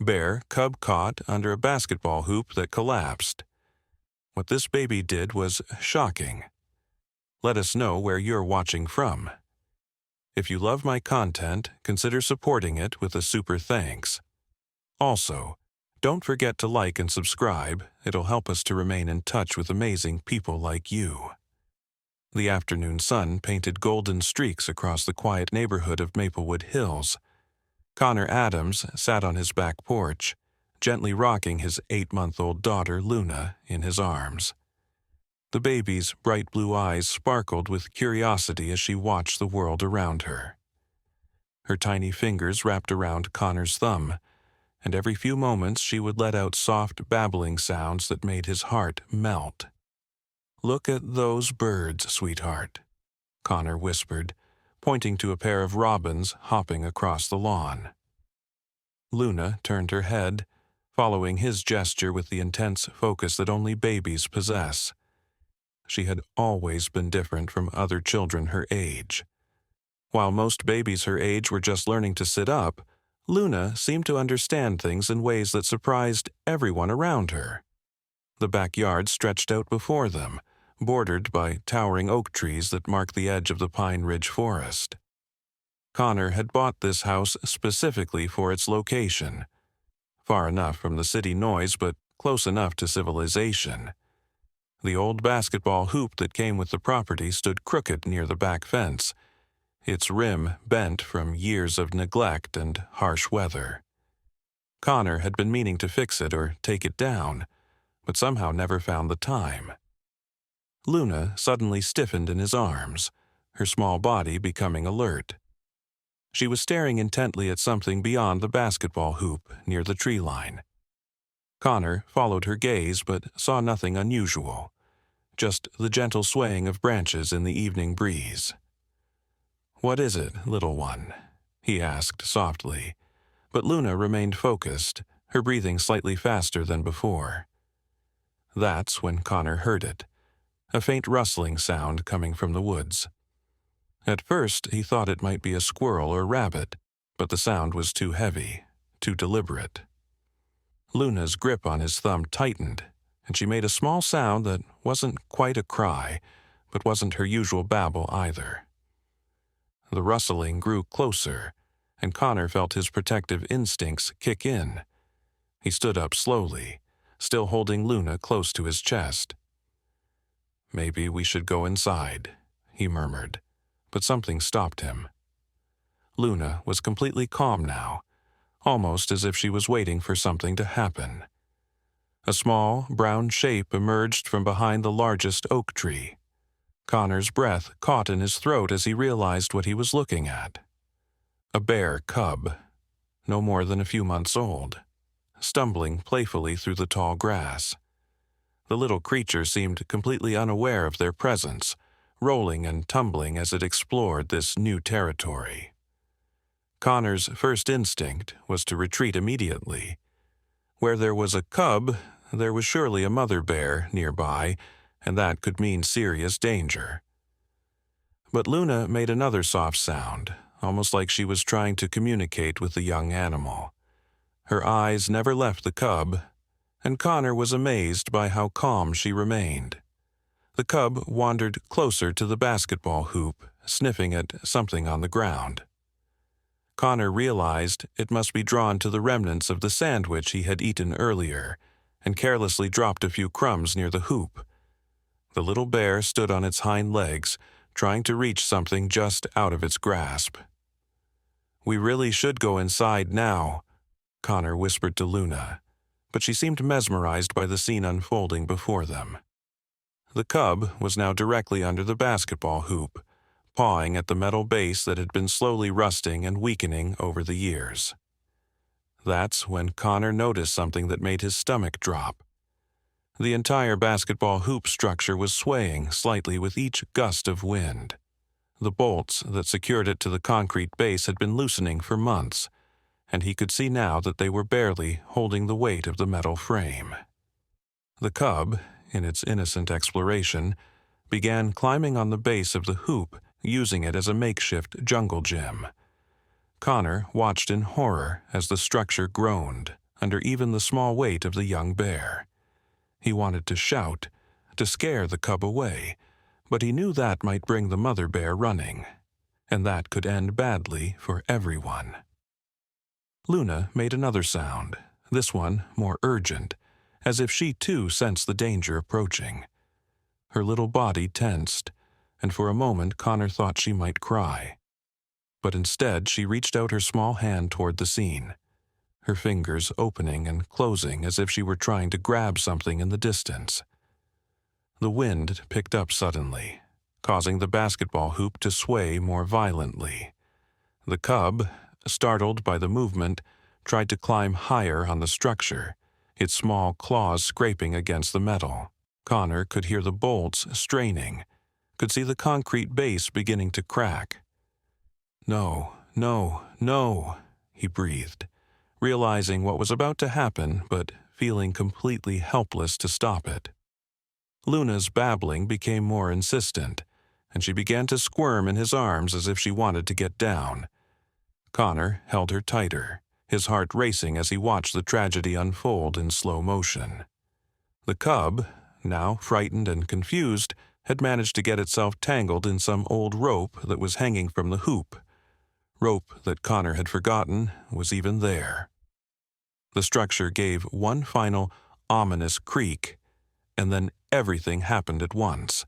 Bear, cub caught under a basketball hoop that collapsed. What this baby did was shocking. Let us know where you're watching from. If you love my content, consider supporting it with a super thanks. Also, don't forget to like and subscribe. It'll help us to remain in touch with amazing people like you. The afternoon sun painted golden streaks across the quiet neighborhood of Maplewood Hills. Connor Adams sat on his back porch, gently rocking his 8-month-old daughter, Luna, in his arms. The baby's bright blue eyes sparkled with curiosity as she watched the world around her. Her tiny fingers wrapped around Connor's thumb, and every few moments she would let out soft, babbling sounds that made his heart melt. "Look at those birds, sweetheart," Connor whispered, pointing to a pair of robins hopping across the lawn. Luna turned her head, following his gesture with the intense focus that only babies possess. She had always been different from other children her age. While most babies her age were just learning to sit up, Luna seemed to understand things in ways that surprised everyone around her. The backyard stretched out before them, bordered by towering oak trees that marked the edge of the Pine Ridge Forest. Connor had bought this house specifically for its location. Far enough from the city noise, but close enough to civilization. The old basketball hoop that came with the property stood crooked near the back fence, its rim bent from years of neglect and harsh weather. Connor had been meaning to fix it or take it down, but somehow never found the time. Luna suddenly stiffened in his arms, her small body becoming alert. She was staring intently at something beyond the basketball hoop near the tree line. Connor followed her gaze but saw nothing unusual, just the gentle swaying of branches in the evening breeze. "What is it, little one?" he asked softly, but Luna remained focused, her breathing slightly faster than before. That's when Connor heard it, a faint rustling sound coming from the woods. At first, he thought it might be a squirrel or rabbit, but the sound was too heavy, too deliberate. Luna's grip on his thumb tightened, and she made a small sound that wasn't quite a cry, but wasn't her usual babble either. The rustling grew closer, and Connor felt his protective instincts kick in. He stood up slowly, still holding Luna close to his chest. "Maybe we should go inside," he murmured, but something stopped him. Luna was completely calm now, almost as if she was waiting for something to happen. A small, brown shape emerged from behind the largest oak tree. Connor's breath caught in his throat as he realized what he was looking at. A bear cub, no more than a few months old, stumbling playfully through the tall grass. The little creature seemed completely unaware of their presence, rolling and tumbling as it explored this new territory. Connor's first instinct was to retreat immediately. Where there was a cub, there was surely a mother bear nearby, and that could mean serious danger. But Luna made another soft sound, almost like she was trying to communicate with the young animal. Her eyes never left the cub, and Connor was amazed by how calm she remained. The cub wandered closer to the basketball hoop, sniffing at something on the ground. Connor realized it must be drawn to the remnants of the sandwich he had eaten earlier, and carelessly dropped a few crumbs near the hoop. The little bear stood on its hind legs, trying to reach something just out of its grasp. "We really should go inside now," Connor whispered to Luna, but she seemed mesmerized by the scene unfolding before them. The cub was now directly under the basketball hoop, pawing at the metal base that had been slowly rusting and weakening over the years. That's when Connor noticed something that made his stomach drop. The entire basketball hoop structure was swaying slightly with each gust of wind. The bolts that secured it to the concrete base had been loosening for months, and he could see now that they were barely holding the weight of the metal frame. The cub, in its innocent exploration, began climbing on the base of the hoop, using it as a makeshift jungle gym. Connor watched in horror as the structure groaned, under even the small weight of the young bear. He wanted to shout, to scare the cub away, but he knew that might bring the mother bear running, and that could end badly for everyone. Luna made another sound, this one more urgent, as if she too sensed the danger approaching. Her little body tensed, and for a moment Connor thought she might cry. But instead she reached out her small hand toward the scene, her fingers opening and closing as if she were trying to grab something in the distance. The wind picked up suddenly, causing the basketball hoop to sway more violently. The cub, startled by the movement, tried to climb higher on the structure, its small claws scraping against the metal. Connor could hear the bolts straining, could see the concrete base beginning to crack. "No, no, no," he breathed, realizing what was about to happen but feeling completely helpless to stop it. Luna's babbling became more insistent, and she began to squirm in his arms as if she wanted to get down. Connor held her tighter, his heart racing as he watched the tragedy unfold in slow motion. The cub, now frightened and confused, had managed to get itself tangled in some old rope that was hanging from the hoop. Rope that Connor had forgotten was even there. The structure gave one final, ominous creak, and then everything happened at once.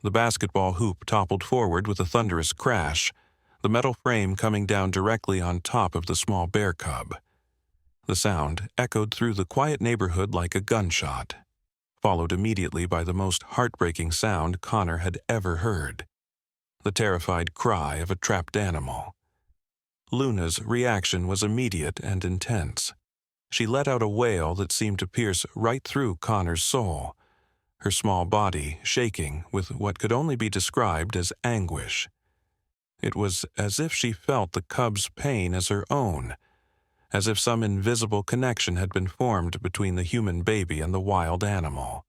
The basketball hoop toppled forward with a thunderous crash, the metal frame coming down directly on top of the small bear cub. The sound echoed through the quiet neighborhood like a gunshot, followed immediately by the most heartbreaking sound Connor had ever heard, the terrified cry of a trapped animal. Luna's reaction was immediate and intense. She let out a wail that seemed to pierce right through Connor's soul, her small body shaking with what could only be described as anguish. It was as if she felt the cub's pain as her own, as if some invisible connection had been formed between the human baby and the wild animal.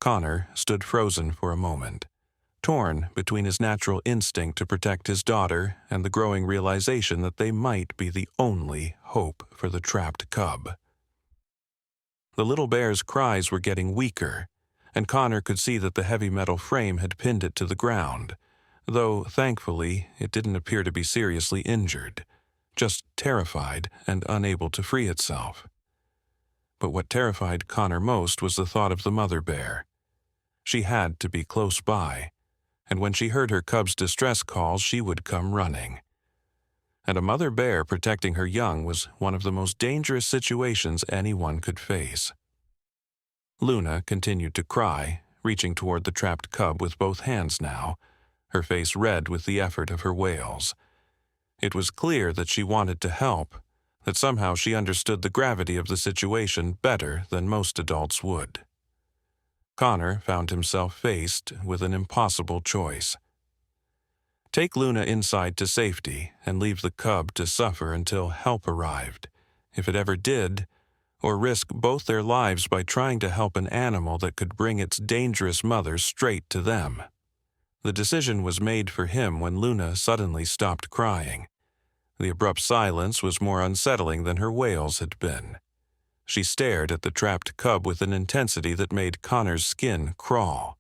Connor stood frozen for a moment, torn between his natural instinct to protect his daughter and the growing realization that they might be the only hope for the trapped cub. The little bear's cries were getting weaker, and Connor could see that the heavy metal frame had pinned it to the ground, though, thankfully, it didn't appear to be seriously injured, just terrified and unable to free itself. But what terrified Connor most was the thought of the mother bear. She had to be close by, and when she heard her cub's distress calls, she would come running. And a mother bear protecting her young was one of the most dangerous situations anyone could face. Luna continued to cry, reaching toward the trapped cub with both hands now, her face red with the effort of her wails. It was clear that she wanted to help, that somehow she understood the gravity of the situation better than most adults would. Connor found himself faced with an impossible choice. Take Luna inside to safety and leave the cub to suffer until help arrived, if it ever did, or risk both their lives by trying to help an animal that could bring its dangerous mother straight to them. The decision was made for him when Luna suddenly stopped crying. The abrupt silence was more unsettling than her wails had been. She stared at the trapped cub with an intensity that made Connor's skin crawl.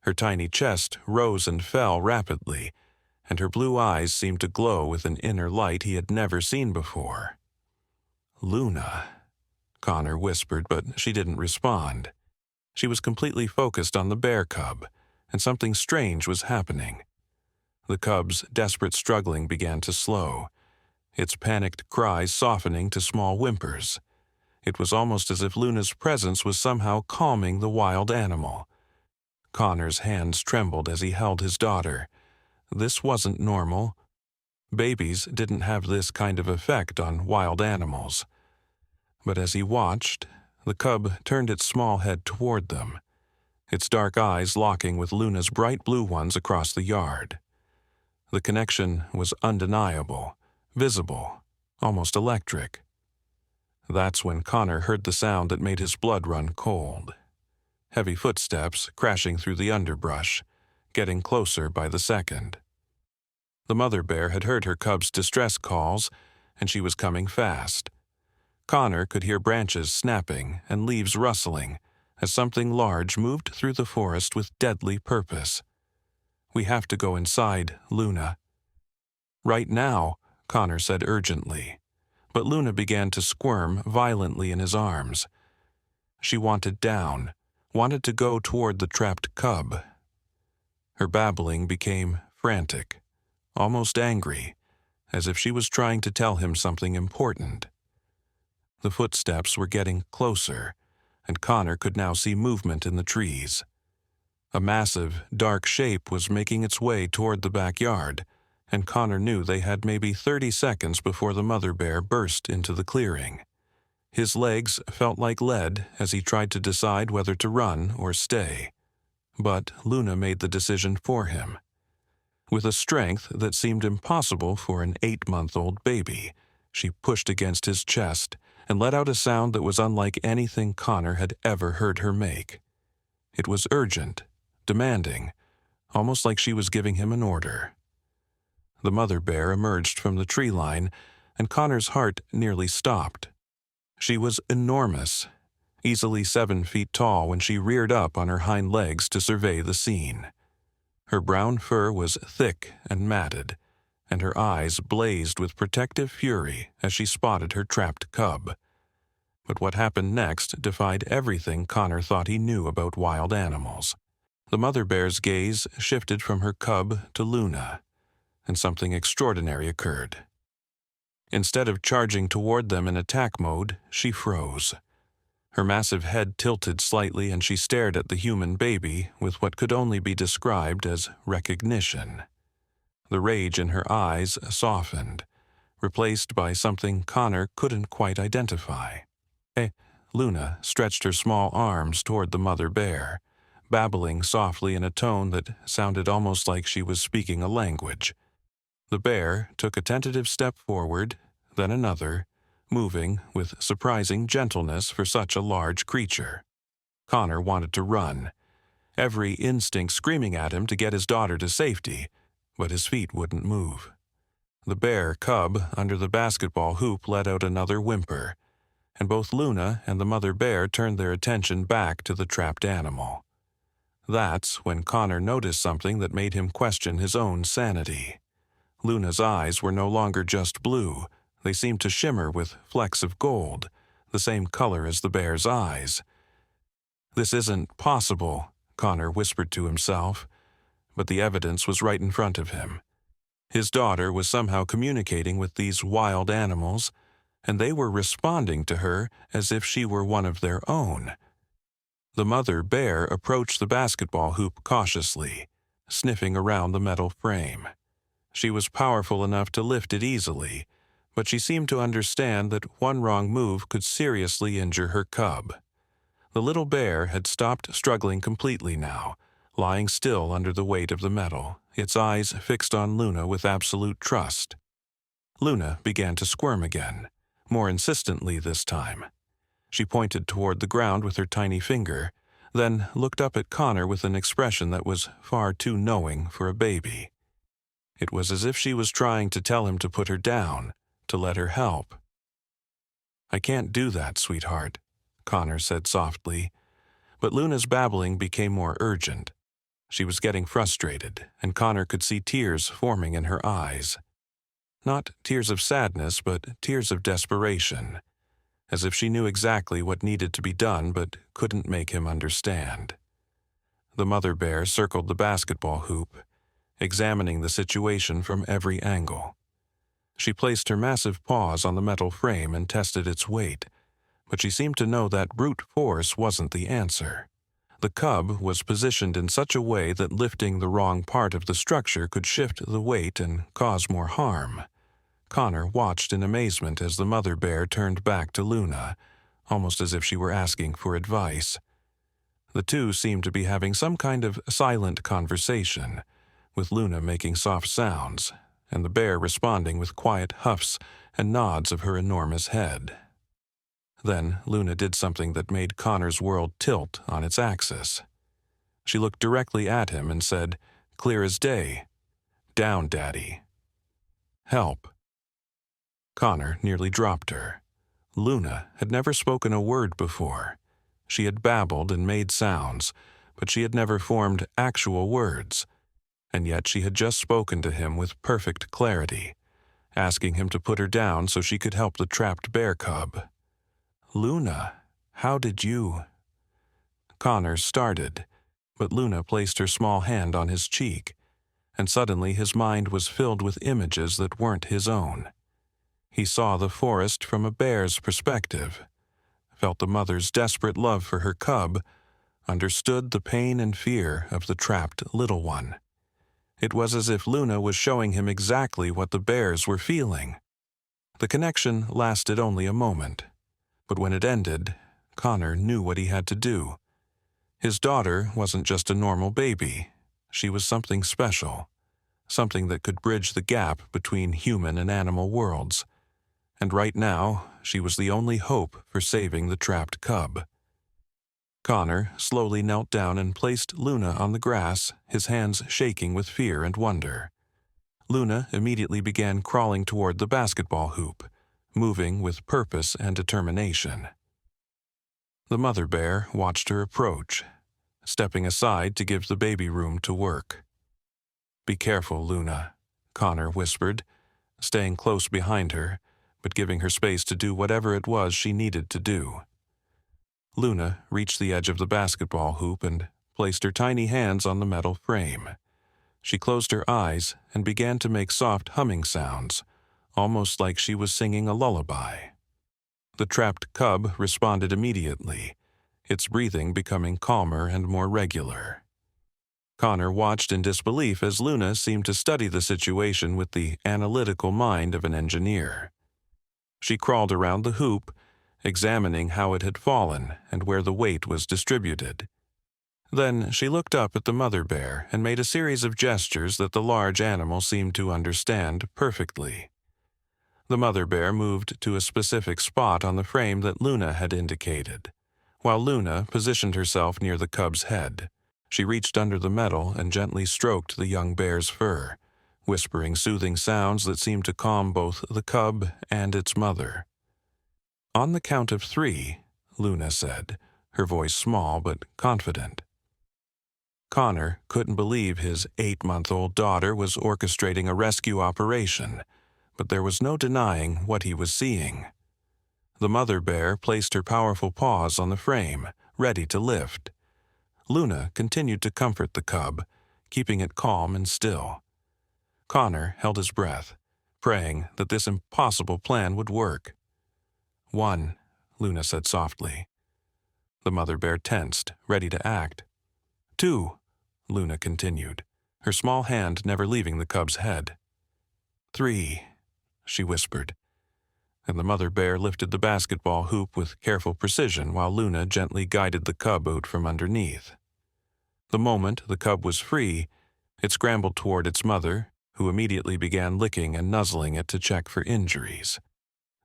Her tiny chest rose and fell rapidly, and her blue eyes seemed to glow with an inner light he had never seen before. "Luna," Connor whispered, but she didn't respond. She was completely focused on the bear cub, and something strange was happening. The cub's desperate struggling began to slow, its panicked cries softening to small whimpers. It was almost as if Luna's presence was somehow calming the wild animal. Connor's hands trembled as he held his daughter. This wasn't normal. Babies didn't have this kind of effect on wild animals. But as he watched, the cub turned its small head toward them, its dark eyes locking with Luna's bright blue ones across the yard. The connection was undeniable, visible, almost electric. That's when Connor heard the sound that made his blood run cold. Heavy footsteps crashing through the underbrush, getting closer by the second. The mother bear had heard her cub's distress calls, and she was coming fast. Connor could hear branches snapping and leaves rustling as something large moved through the forest with deadly purpose. "We have to go inside, Luna." "Right now," Connor said urgently, but Luna began to squirm violently in his arms. She wanted down, wanted to go toward the trapped cub. Her babbling became frantic, almost angry, as if she was trying to tell him something important. The footsteps were getting closer, and Connor could now see movement in the trees. A massive, dark shape was making its way toward the backyard, and Connor knew they had maybe 30 seconds before the mother bear burst into the clearing. His legs felt like lead as he tried to decide whether to run or stay. But Luna made the decision for him. With a strength that seemed impossible for an 8-month-old baby, she pushed against his chest and let out a sound that was unlike anything Connor had ever heard her make. It was urgent, demanding, almost like she was giving him an order. The mother bear emerged from the tree line, and Connor's heart nearly stopped. She was enormous, easily 7 feet tall when she reared up on her hind legs to survey the scene. Her brown fur was thick and matted, and her eyes blazed with protective fury as she spotted her trapped cub. But what happened next defied everything Connor thought he knew about wild animals. The mother bear's gaze shifted from her cub to Luna, and something extraordinary occurred. Instead of charging toward them in attack mode, she froze. Her massive head tilted slightly and she stared at the human baby with what could only be described as recognition. The rage in her eyes softened, replaced by something Connor couldn't quite identify. Luna stretched her small arms toward the mother bear, babbling softly in a tone that sounded almost like she was speaking a language. The bear took a tentative step forward, then another, moving with surprising gentleness for such a large creature. Connor wanted to run, every instinct screaming at him to get his daughter to safety, but his feet wouldn't move. The bear cub under the basketball hoop let out another whimper, and both Luna and the mother bear turned their attention back to the trapped animal. That's when Connor noticed something that made him question his own sanity. Luna's eyes were no longer just blue. They seemed to shimmer with flecks of gold, the same color as the bear's eyes. "This isn't possible," Connor whispered to himself, but the evidence was right in front of him. His daughter was somehow communicating with these wild animals, and they were responding to her as if she were one of their own. The mother bear approached the basketball hoop cautiously, sniffing around the metal frame. She was powerful enough to lift it easily, but she seemed to understand that one wrong move could seriously injure her cub. The little bear had stopped struggling completely now, lying still under the weight of the metal, its eyes fixed on Luna with absolute trust. Luna began to squirm again, more insistently this time. She pointed toward the ground with her tiny finger, then looked up at Connor with an expression that was far too knowing for a baby. It was as if she was trying to tell him to put her down, to let her help. "I can't do that, sweetheart," Connor said softly, but Luna's babbling became more urgent. She was getting frustrated, and Connor could see tears forming in her eyes. Not tears of sadness, but tears of desperation, as if she knew exactly what needed to be done but couldn't make him understand. The mother bear circled the basketball hoop, examining the situation from every angle. She placed her massive paws on the metal frame and tested its weight, but she seemed to know that brute force wasn't the answer. The cub was positioned in such a way that lifting the wrong part of the structure could shift the weight and cause more harm. Connor watched in amazement as the mother bear turned back to Luna, almost as if she were asking for advice. The two seemed to be having some kind of silent conversation, with Luna making soft sounds, and the bear responding with quiet huffs and nods of her enormous head. Then Luna did something that made Connor's world tilt on its axis. She looked directly at him and said, clear as day, "Down, Daddy." "Help." Connor nearly dropped her. Luna had never spoken a word before. She had babbled and made sounds, but she had never formed actual words. And yet she had just spoken to him with perfect clarity, asking him to put her down so she could help the trapped bear cub. "Luna, how did you—" Connor started, but Luna placed her small hand on his cheek, and suddenly his mind was filled with images that weren't his own. He saw the forest from a bear's perspective, felt the mother's desperate love for her cub, understood the pain and fear of the trapped little one. It was as if Luna was showing him exactly what the bears were feeling. The connection lasted only a moment, but when it ended, Connor knew what he had to do. His daughter wasn't just a normal baby. She was something special, something that could bridge the gap between human and animal worlds. And right now, she was the only hope for saving the trapped cub. Connor slowly knelt down and placed Luna on the grass, his hands shaking with fear and wonder. Luna immediately began crawling toward the basketball hoop, moving with purpose and determination. The mother bear watched her approach, stepping aside to give the baby room to work. "Be careful, Luna," Connor whispered, staying close behind her, but giving her space to do whatever it was she needed to do. Luna reached the edge of the basketball hoop and placed her tiny hands on the metal frame. She closed her eyes and began to make soft humming sounds, almost like she was singing a lullaby. The trapped cub responded immediately, its breathing becoming calmer and more regular. Connor watched in disbelief as Luna seemed to study the situation with the analytical mind of an engineer. She crawled around the hoop, examining how it had fallen and where the weight was distributed. Then she looked up at the mother bear and made a series of gestures that the large animal seemed to understand perfectly. The mother bear moved to a specific spot on the frame that Luna had indicated, while Luna positioned herself near the cub's head. She reached under the metal and gently stroked the young bear's fur, whispering soothing sounds that seemed to calm both the cub and its mother. "On the count of 3, Luna said, her voice small but confident. Connor couldn't believe his 8-month-old daughter was orchestrating a rescue operation, but there was no denying what he was seeing. The mother bear placed her powerful paws on the frame, ready to lift. Luna continued to comfort the cub, keeping it calm and still. Connor held his breath, praying that this impossible plan would work. 1, Luna said softly. The mother bear tensed, ready to act. 2, Luna continued, her small hand never leaving the cub's head. 3, she whispered, and the mother bear lifted the basketball hoop with careful precision while Luna gently guided the cub out from underneath. The moment the cub was free, it scrambled toward its mother, who immediately began licking and nuzzling it to check for injuries.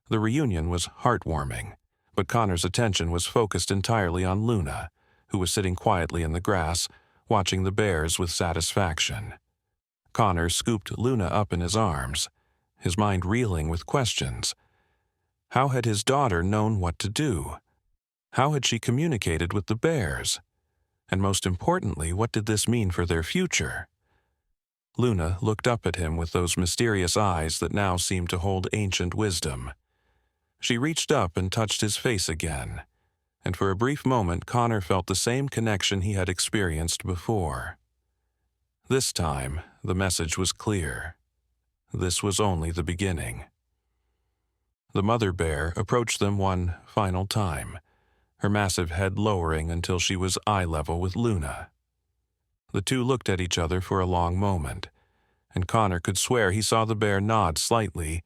The reunion was heartwarming, but Connor's attention was focused entirely on Luna, who was sitting quietly in the grass, watching the bears with satisfaction. Connor scooped Luna up in his arms, his mind reeling with questions. How had his daughter known what to do? How had she communicated with the bears? And most importantly, what did this mean for their future? Luna looked up at him with those mysterious eyes that now seemed to hold ancient wisdom. She reached up and touched his face again, and for a brief moment Connor felt the same connection he had experienced before. This time, the message was clear. This was only the beginning. The mother bear approached them one final time, her massive head lowering until she was eye level with Luna. The two looked at each other for a long moment, and Connor could swear he saw the bear nod slightly,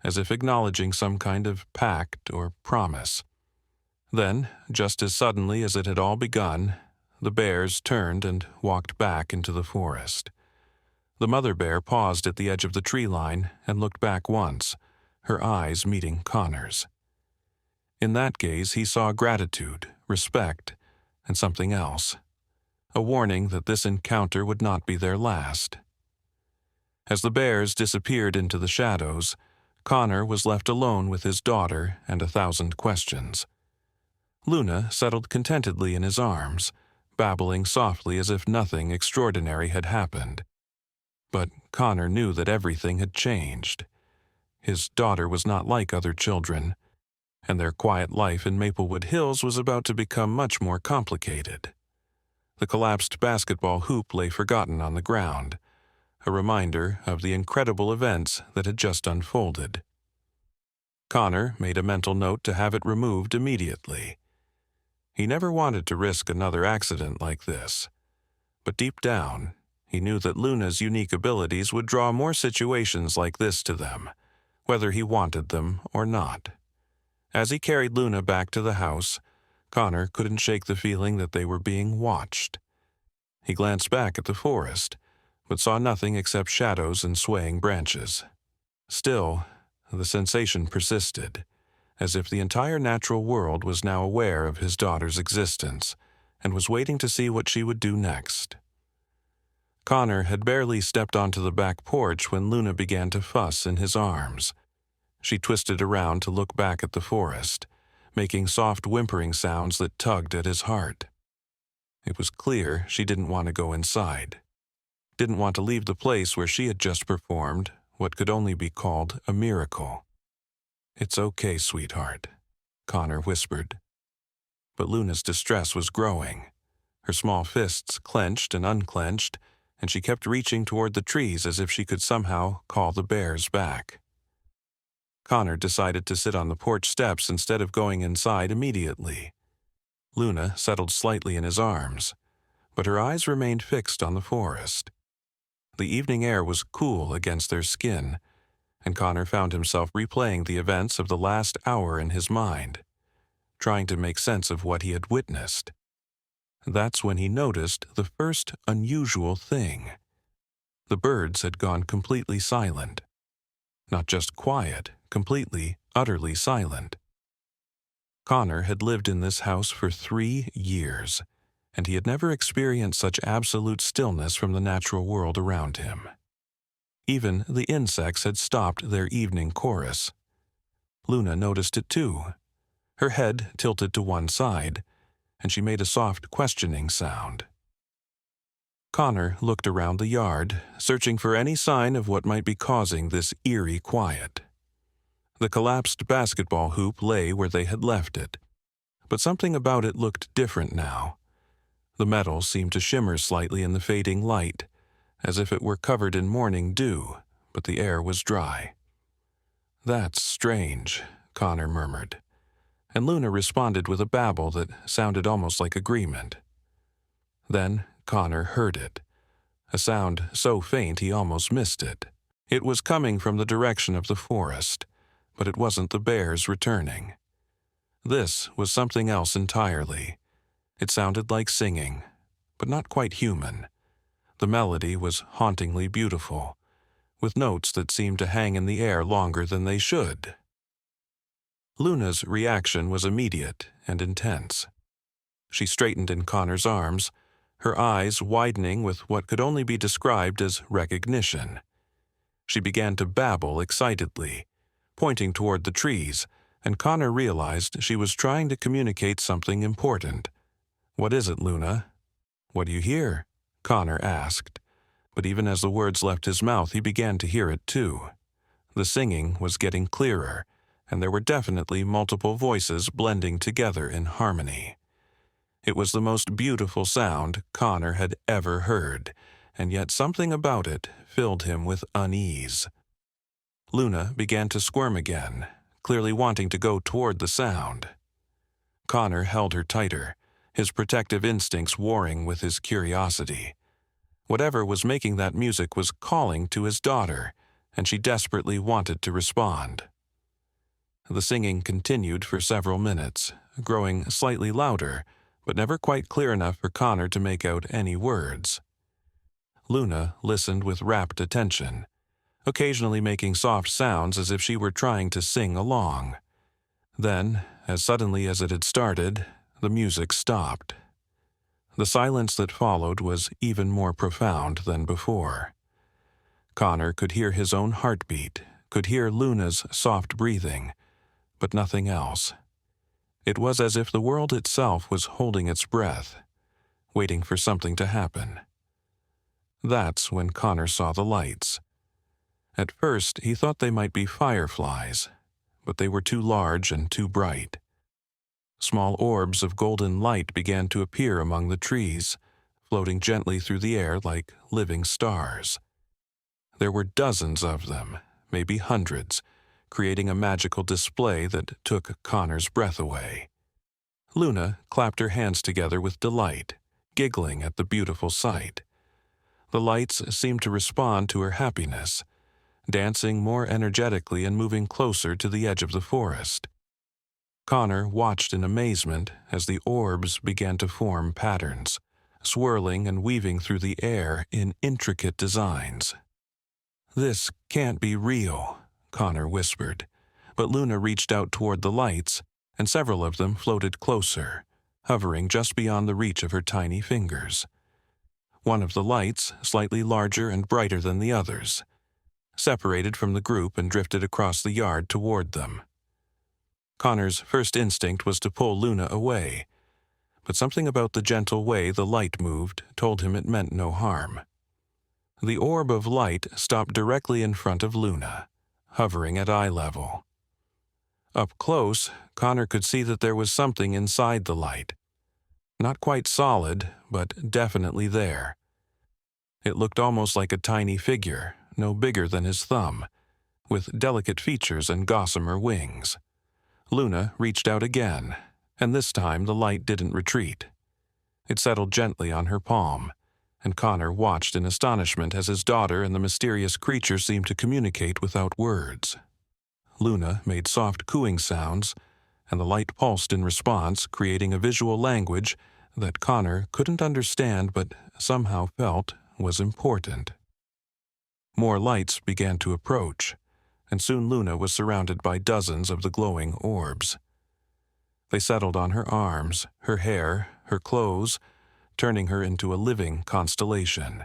as if acknowledging some kind of pact or promise. Then, just as suddenly as it had all begun, the bears turned and walked back into the forest. The mother bear paused at the edge of the tree line and looked back once, her eyes meeting Connor's. In that gaze he saw gratitude, respect, and something else, a warning that this encounter would not be their last. As the bears disappeared into the shadows, Connor was left alone with his daughter and 1,000 questions. Luna settled contentedly in his arms, babbling softly as if nothing extraordinary had happened. But Connor knew that everything had changed. His daughter was not like other children, and their quiet life in Maplewood Hills was about to become much more complicated. The collapsed basketball hoop lay forgotten on the ground, a reminder of the incredible events that had just unfolded. Connor made a mental note to have it removed immediately. He never wanted to risk another accident like this, but deep down, he knew that Luna's unique abilities would draw more situations like this to them, whether he wanted them or not. As he carried Luna back to the house, Connor couldn't shake the feeling that they were being watched. He glanced back at the forest, but saw nothing except shadows and swaying branches. Still, the sensation persisted, as if the entire natural world was now aware of his daughter's existence and was waiting to see what she would do next. Connor had barely stepped onto the back porch when Luna began to fuss in his arms. She twisted around to look back at the forest, making soft whimpering sounds that tugged at his heart. It was clear she didn't want to go inside, didn't want to leave the place where she had just performed what could only be called a miracle. "It's okay, sweetheart," Connor whispered. But Luna's distress was growing. Her small fists clenched and unclenched, and she kept reaching toward the trees as if she could somehow call the bears back. Connor decided to sit on the porch steps instead of going inside immediately. Luna settled slightly in his arms, but her eyes remained fixed on the forest. The evening air was cool against their skin, and Connor found himself replaying the events of the last hour in his mind, trying to make sense of what he had witnessed. That's when he noticed the first unusual thing. The birds had gone completely silent. Not just quiet, completely, utterly silent. Connor had lived in this house for 3 years, and he had never experienced such absolute stillness from the natural world around him. Even the insects had stopped their evening chorus. Luna noticed it too. Her head tilted to one side, and she made a soft questioning sound. Connor looked around the yard, searching for any sign of what might be causing this eerie quiet. The collapsed basketball hoop lay where they had left it, but something about it looked different now. The metal seemed to shimmer slightly in the fading light, as if it were covered in morning dew, but the air was dry. "That's strange," Connor murmured, and Luna responded with a babble that sounded almost like agreement. Then Connor heard it, a sound so faint he almost missed it. It was coming from the direction of the forest, but it wasn't the bears returning. This was something else entirely. It sounded like singing, but not quite human. The melody was hauntingly beautiful, with notes that seemed to hang in the air longer than they should. Luna's reaction was immediate and intense. She straightened in Connor's arms, her eyes widening with what could only be described as recognition. She began to babble excitedly, pointing toward the trees, and Connor realized she was trying to communicate something important. "What is it, Luna?" "What do you hear?" Connor asked. But even as the words left his mouth, he began to hear it too. The singing was getting clearer, and there were definitely multiple voices blending together in harmony. It was the most beautiful sound Connor had ever heard, and yet something about it filled him with unease. Luna began to squirm again, clearly wanting to go toward the sound. Connor held her tighter, his protective instincts warring with his curiosity. Whatever was making that music was calling to his daughter, and she desperately wanted to respond. The singing continued for several minutes, growing slightly louder, but never quite clear enough for Connor to make out any words. Luna listened with rapt attention, occasionally making soft sounds as if she were trying to sing along. Then, as suddenly as it had started, the music stopped. The silence that followed was even more profound than before. Connor could hear his own heartbeat, could hear Luna's soft breathing, but nothing else. It was as if the world itself was holding its breath, waiting for something to happen. That's when Connor saw the lights. At first, he thought they might be fireflies, but they were too large and too bright. Small orbs of golden light began to appear among the trees, floating gently through the air like living stars. There were dozens of them, maybe hundreds, creating a magical display that took Connor's breath away. Luna clapped her hands together with delight, giggling at the beautiful sight. The lights seemed to respond to her happiness, dancing more energetically and moving closer to the edge of the forest. Connor watched in amazement as the orbs began to form patterns, swirling and weaving through the air in intricate designs. "This can't be real," Connor whispered, but Luna reached out toward the lights, and several of them floated closer, hovering just beyond the reach of her tiny fingers. One of the lights, slightly larger and brighter than the others, separated from the group and drifted across the yard toward them. Connor's first instinct was to pull Luna away, but something about the gentle way the light moved told him it meant no harm. The orb of light stopped directly in front of Luna, hovering at eye level. Up close, Connor could see that there was something inside the light. Not quite solid, but definitely there. It looked almost like a tiny figure, no bigger than his thumb, with delicate features and gossamer wings. Luna reached out again, and this time the light didn't retreat. It settled gently on her palm, and Connor watched in astonishment as his daughter and the mysterious creature seemed to communicate without words. Luna made soft cooing sounds, and the light pulsed in response, creating a visual language that Connor couldn't understand but somehow felt was important. More lights began to approach, and soon Luna was surrounded by dozens of the glowing orbs. They settled on her arms, her hair, her clothes, turning her into a living constellation.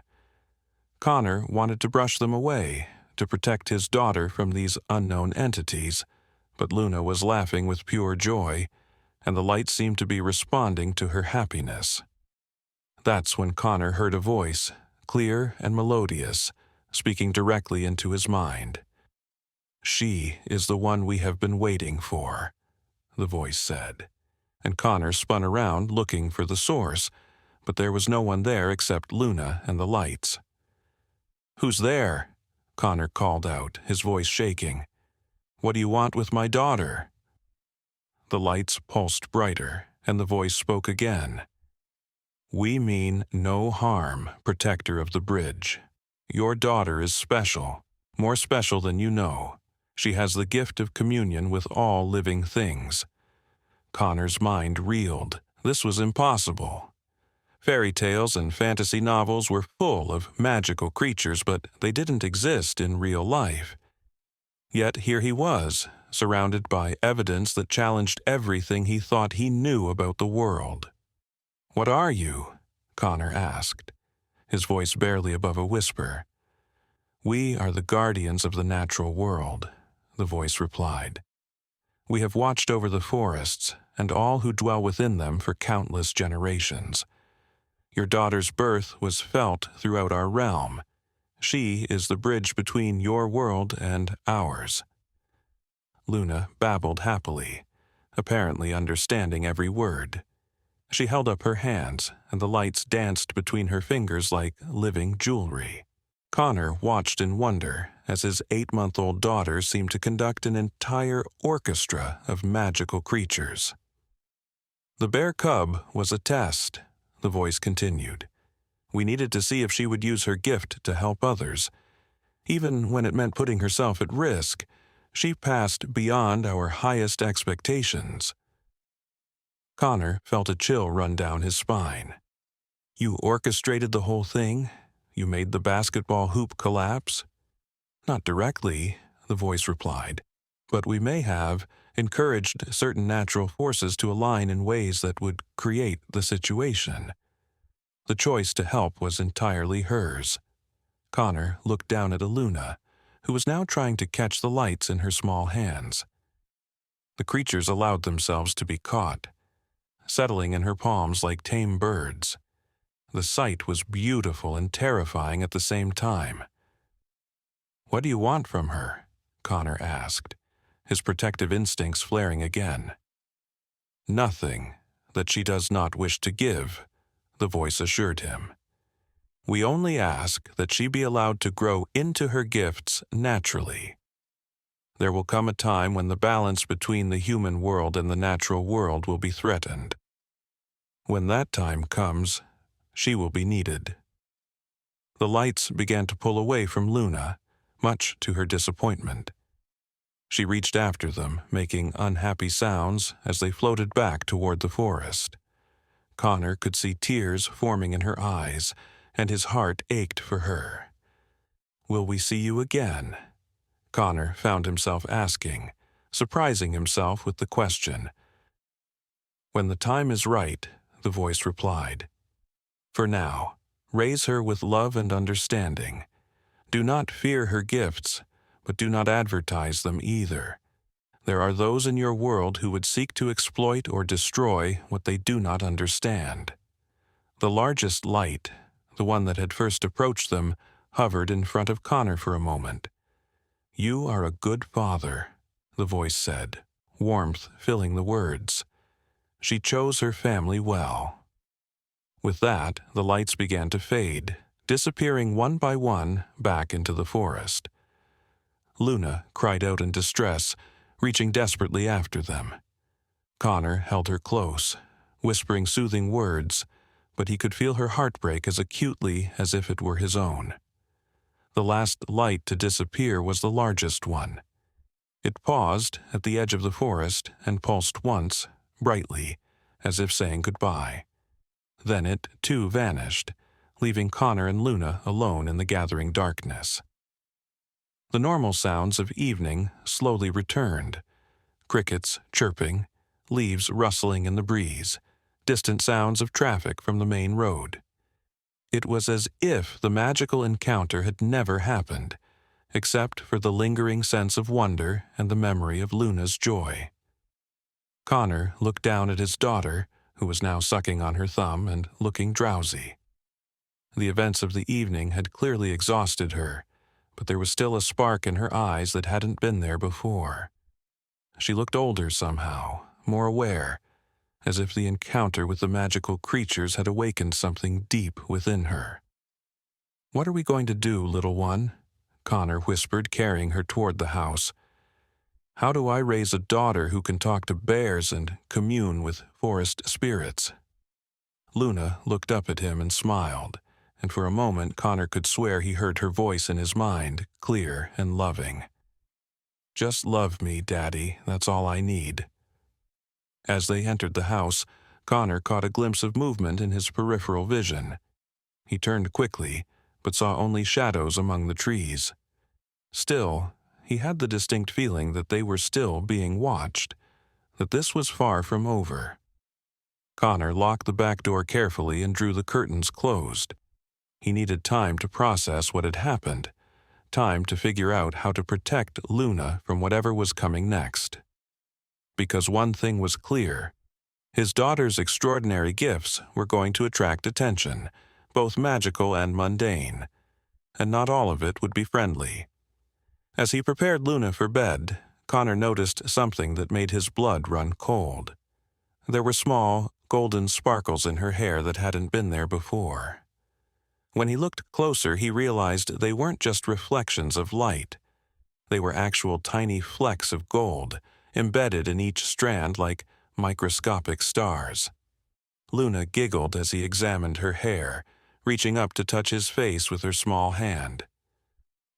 Connor wanted to brush them away, to protect his daughter from these unknown entities, but Luna was laughing with pure joy, and the light seemed to be responding to her happiness. That's when Connor heard a voice, clear and melodious, speaking directly into his mind. "She is the one we have been waiting for," the voice said, and Connor spun around looking for the source, but there was no one there except Luna and the lights. "Who's there?" Connor called out, his voice shaking. "What do you want with my daughter?" The lights pulsed brighter, and the voice spoke again. "We mean no harm, protector of the bridge. Your daughter is special, more special than you know. She has the gift of communion with all living things." Connor's mind reeled. This was impossible. Fairy tales and fantasy novels were full of magical creatures, but they didn't exist in real life. Yet here he was, surrounded by evidence that challenged everything he thought he knew about the world. "What are you?" Connor asked, his voice barely above a whisper. "We are the guardians of the natural world," the voice replied. "We have watched over the forests and all who dwell within them for countless generations. Your daughter's birth was felt throughout our realm. She is the bridge between your world and ours." Luna babbled happily, apparently understanding every word. She held up her hands, and the lights danced between her fingers like living jewelry. Connor watched in wonder as his 8-month-old daughter seemed to conduct an entire orchestra of magical creatures. "The bear cub was a test," the voice continued. "We needed to see if she would use her gift to help others. Even when it meant putting herself at risk, she passed beyond our highest expectations." Connor felt a chill run down his spine. "You orchestrated the whole thing? You made the basketball hoop collapse?" "Not directly," the voice replied, "but we may have encouraged certain natural forces to align in ways that would create the situation. The choice to help was entirely hers." Connor looked down at Luna, who was now trying to catch the lights in her small hands. The creatures allowed themselves to be caught, settling in her palms like tame birds. The sight was beautiful and terrifying at the same time. "What do you want from her?" Connor asked, his protective instincts flaring again. "Nothing that she does not wish to give," the voice assured him. "We only ask that she be allowed to grow into her gifts naturally. There will come a time when the balance between the human world and the natural world will be threatened. When that time comes, she will be needed." The lights began to pull away from Luna, much to her disappointment. She reached after them, making unhappy sounds as they floated back toward the forest. Connor could see tears forming in her eyes, and his heart ached for her. "Will we see you again?" Connor found himself asking, surprising himself with the question. "When the time is right," the voice replied. "For now, raise her with love and understanding. Do not fear her gifts, but do not advertise them either. There are those in your world who would seek to exploit or destroy what they do not understand." The largest light, the one that had first approached them, hovered in front of Connor for a moment. "You are a good father," the voice said, warmth filling the words. "She chose her family well." With that, the lights began to fade, disappearing one by one back into the forest. Luna cried out in distress, reaching desperately after them. Connor held her close, whispering soothing words, but he could feel her heart break as acutely as if it were his own. The last light to disappear was the largest one. It paused at the edge of the forest and pulsed once, brightly, as if saying goodbye. Then it, too, vanished, leaving Connor and Luna alone in the gathering darkness. The normal sounds of evening slowly returned. Crickets chirping, leaves rustling in the breeze, distant sounds of traffic from the main road. It was as if the magical encounter had never happened, except for the lingering sense of wonder and the memory of Luna's joy. Connor looked down at his daughter, who was now sucking on her thumb and looking drowsy. The events of the evening had clearly exhausted her, but there was still a spark in her eyes that hadn't been there before. She looked older somehow, more aware, as if the encounter with the magical creatures had awakened something deep within her. "What are we going to do, little one?" Connor whispered, carrying her toward the house. "How do I raise a daughter who can talk to bears and commune with forest spirits?" Luna looked up at him and smiled, and for a moment Connor could swear he heard her voice in his mind, clear and loving. "Just love me, Daddy, that's all I need." As they entered the house, Connor caught a glimpse of movement in his peripheral vision. He turned quickly, but saw only shadows among the trees. Still, he had the distinct feeling that they were still being watched, that this was far from over. Connor locked the back door carefully and drew the curtains closed. He needed time to process what had happened, time to figure out how to protect Luna from whatever was coming next. Because one thing was clear: his daughter's extraordinary gifts were going to attract attention, both magical and mundane, and not all of it would be friendly. As he prepared Luna for bed, Connor noticed something that made his blood run cold. There were small, golden sparkles in her hair that hadn't been there before. When he looked closer, he realized they weren't just reflections of light. They were actual tiny flecks of gold, embedded in each strand like microscopic stars. Luna giggled as he examined her hair, reaching up to touch his face with her small hand.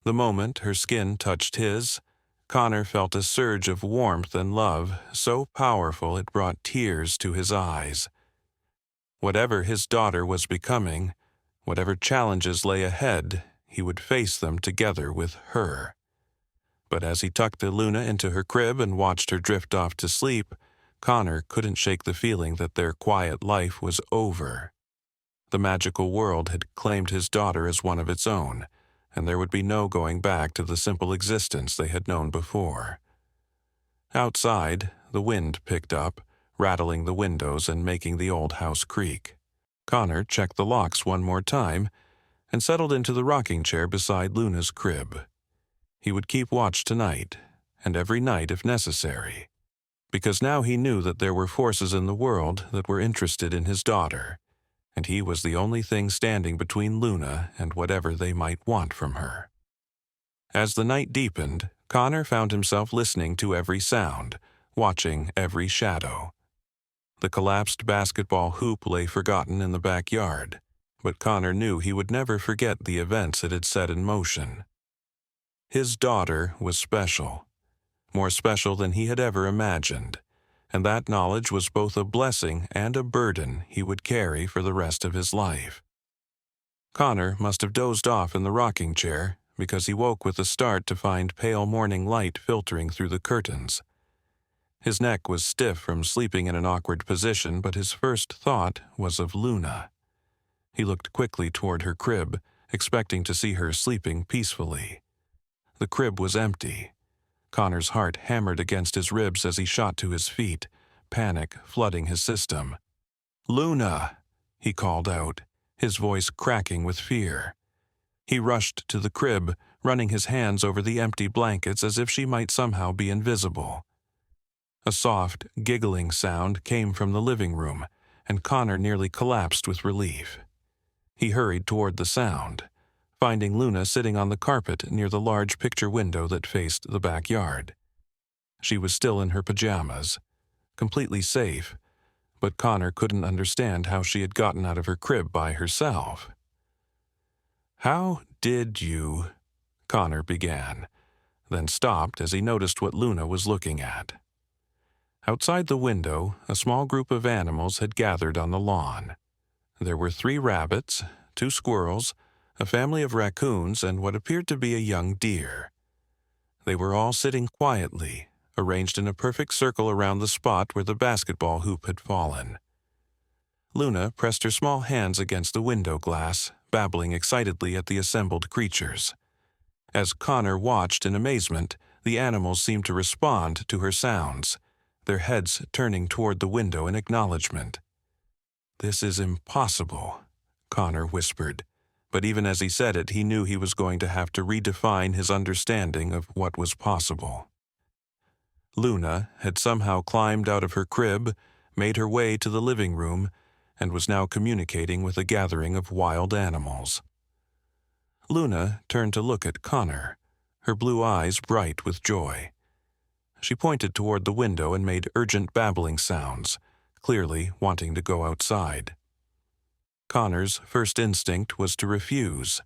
The moment her skin touched his, Connor felt a surge of warmth and love so powerful it brought tears to his eyes. Whatever his daughter was becoming, whatever challenges lay ahead, he would face them together with her. But as he tucked Luna into her crib and watched her drift off to sleep, Connor couldn't shake the feeling that their quiet life was over. The magical world had claimed his daughter as one of its own, and there would be no going back to the simple existence they had known before. Outside, the wind picked up, rattling the windows and making the old house creak. Connor checked the locks one more time and settled into the rocking chair beside Luna's crib. He would keep watch tonight, and every night if necessary, because now he knew that there were forces in the world that were interested in his daughter, and he was the only thing standing between Luna and whatever they might want from her. As the night deepened, Connor found himself listening to every sound, watching every shadow. The collapsed basketball hoop lay forgotten in the backyard, but Connor knew he would never forget the events it had set in motion. His daughter was special, more special than he had ever imagined, and that knowledge was both a blessing and a burden he would carry for the rest of his life. Connor must have dozed off in the rocking chair because he woke with a start to find pale morning light filtering through the curtains. His neck was stiff from sleeping in an awkward position, but his first thought was of Luna. He looked quickly toward her crib, expecting to see her sleeping peacefully. The crib was empty. Connor's heart hammered against his ribs as he shot to his feet, panic flooding his system. "Luna!" he called out, his voice cracking with fear. He rushed to the crib, running his hands over the empty blankets as if she might somehow be invisible. A soft, giggling sound came from the living room, and Connor nearly collapsed with relief. He hurried toward the sound, finding Luna sitting on the carpet near the large picture window that faced the backyard. She was still in her pajamas, completely safe, but Connor couldn't understand how she had gotten out of her crib by herself. "How did you—" Connor began, then stopped as he noticed what Luna was looking at. Outside the window, a small group of animals had gathered on the lawn. There were 3 rabbits, 2 squirrels, a family of raccoons, and what appeared to be a young deer. They were all sitting quietly, arranged in a perfect circle around the spot where the basketball hoop had fallen. Luna pressed her small hands against the window glass, babbling excitedly at the assembled creatures. As Connor watched in amazement, the animals seemed to respond to her sounds, their heads turning toward the window in acknowledgement. "This is impossible," Connor whispered, but even as he said it, he knew he was going to have to redefine his understanding of what was possible. Luna had somehow climbed out of her crib, made her way to the living room, and was now communicating with a gathering of wild animals. Luna turned to look at Connor, her blue eyes bright with joy. She pointed toward the window and made urgent babbling sounds, clearly wanting to go outside. Connor's first instinct was to refuse.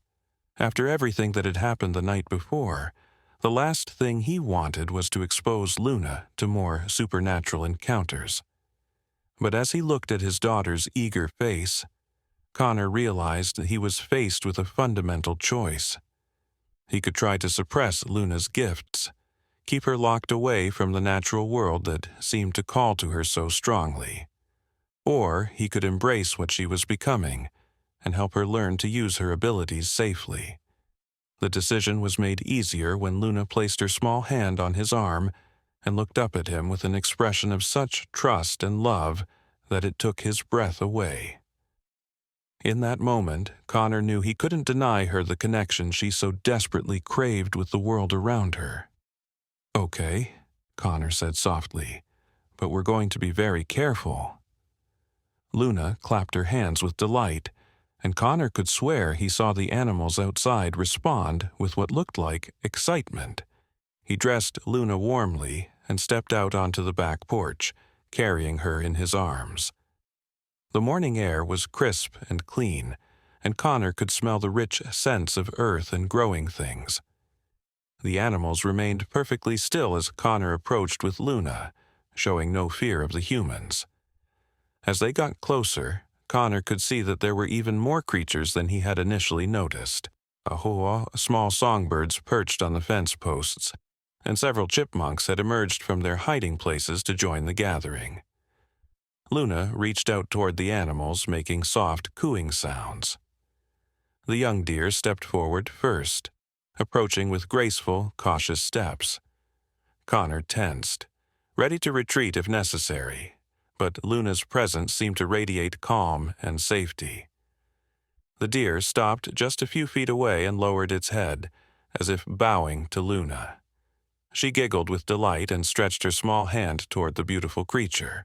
After everything that had happened the night before, the last thing he wanted was to expose Luna to more supernatural encounters. But as he looked at his daughter's eager face, Connor realized that he was faced with a fundamental choice. He could try to suppress Luna's gifts, keep her locked away from the natural world that seemed to call to her so strongly. Or he could embrace what she was becoming and help her learn to use her abilities safely. The decision was made easier when Luna placed her small hand on his arm and looked up at him with an expression of such trust and love that it took his breath away. In that moment, Connor knew he couldn't deny her the connection she so desperately craved with the world around her. "Okay," Connor said softly, "but we're going to be very careful." Luna clapped her hands with delight, and Connor could swear he saw the animals outside respond with what looked like excitement. He dressed Luna warmly and stepped out onto the back porch, carrying her in his arms. The morning air was crisp and clean, and Connor could smell the rich scents of earth and growing things. The animals remained perfectly still as Connor approached with Luna, showing no fear of the humans. As they got closer, Connor could see that there were even more creatures than he had initially noticed. A hoa, small songbirds perched on the fence posts, and several chipmunks had emerged from their hiding places to join the gathering. Luna reached out toward the animals, making soft cooing sounds. The young deer stepped forward first, approaching with graceful, cautious steps. Connor tensed, ready to retreat if necessary, but Luna's presence seemed to radiate calm and safety. The deer stopped just a few feet away and lowered its head, as if bowing to Luna. She giggled with delight and stretched her small hand toward the beautiful creature.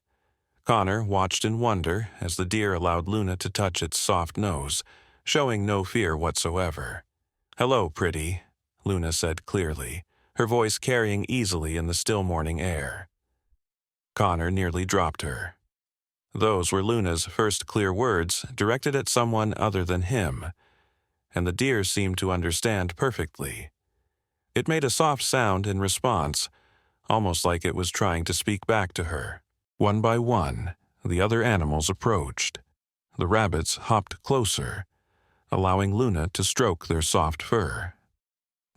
Connor watched in wonder as the deer allowed Luna to touch its soft nose, showing no fear whatsoever. "Hello, pretty," Luna said clearly, her voice carrying easily in the still morning air. Connor nearly dropped her. Those were Luna's first clear words directed at someone other than him, and the deer seemed to understand perfectly. It made a soft sound in response, almost like it was trying to speak back to her. One by one, the other animals approached. The rabbits hopped closer, allowing Luna to stroke their soft fur.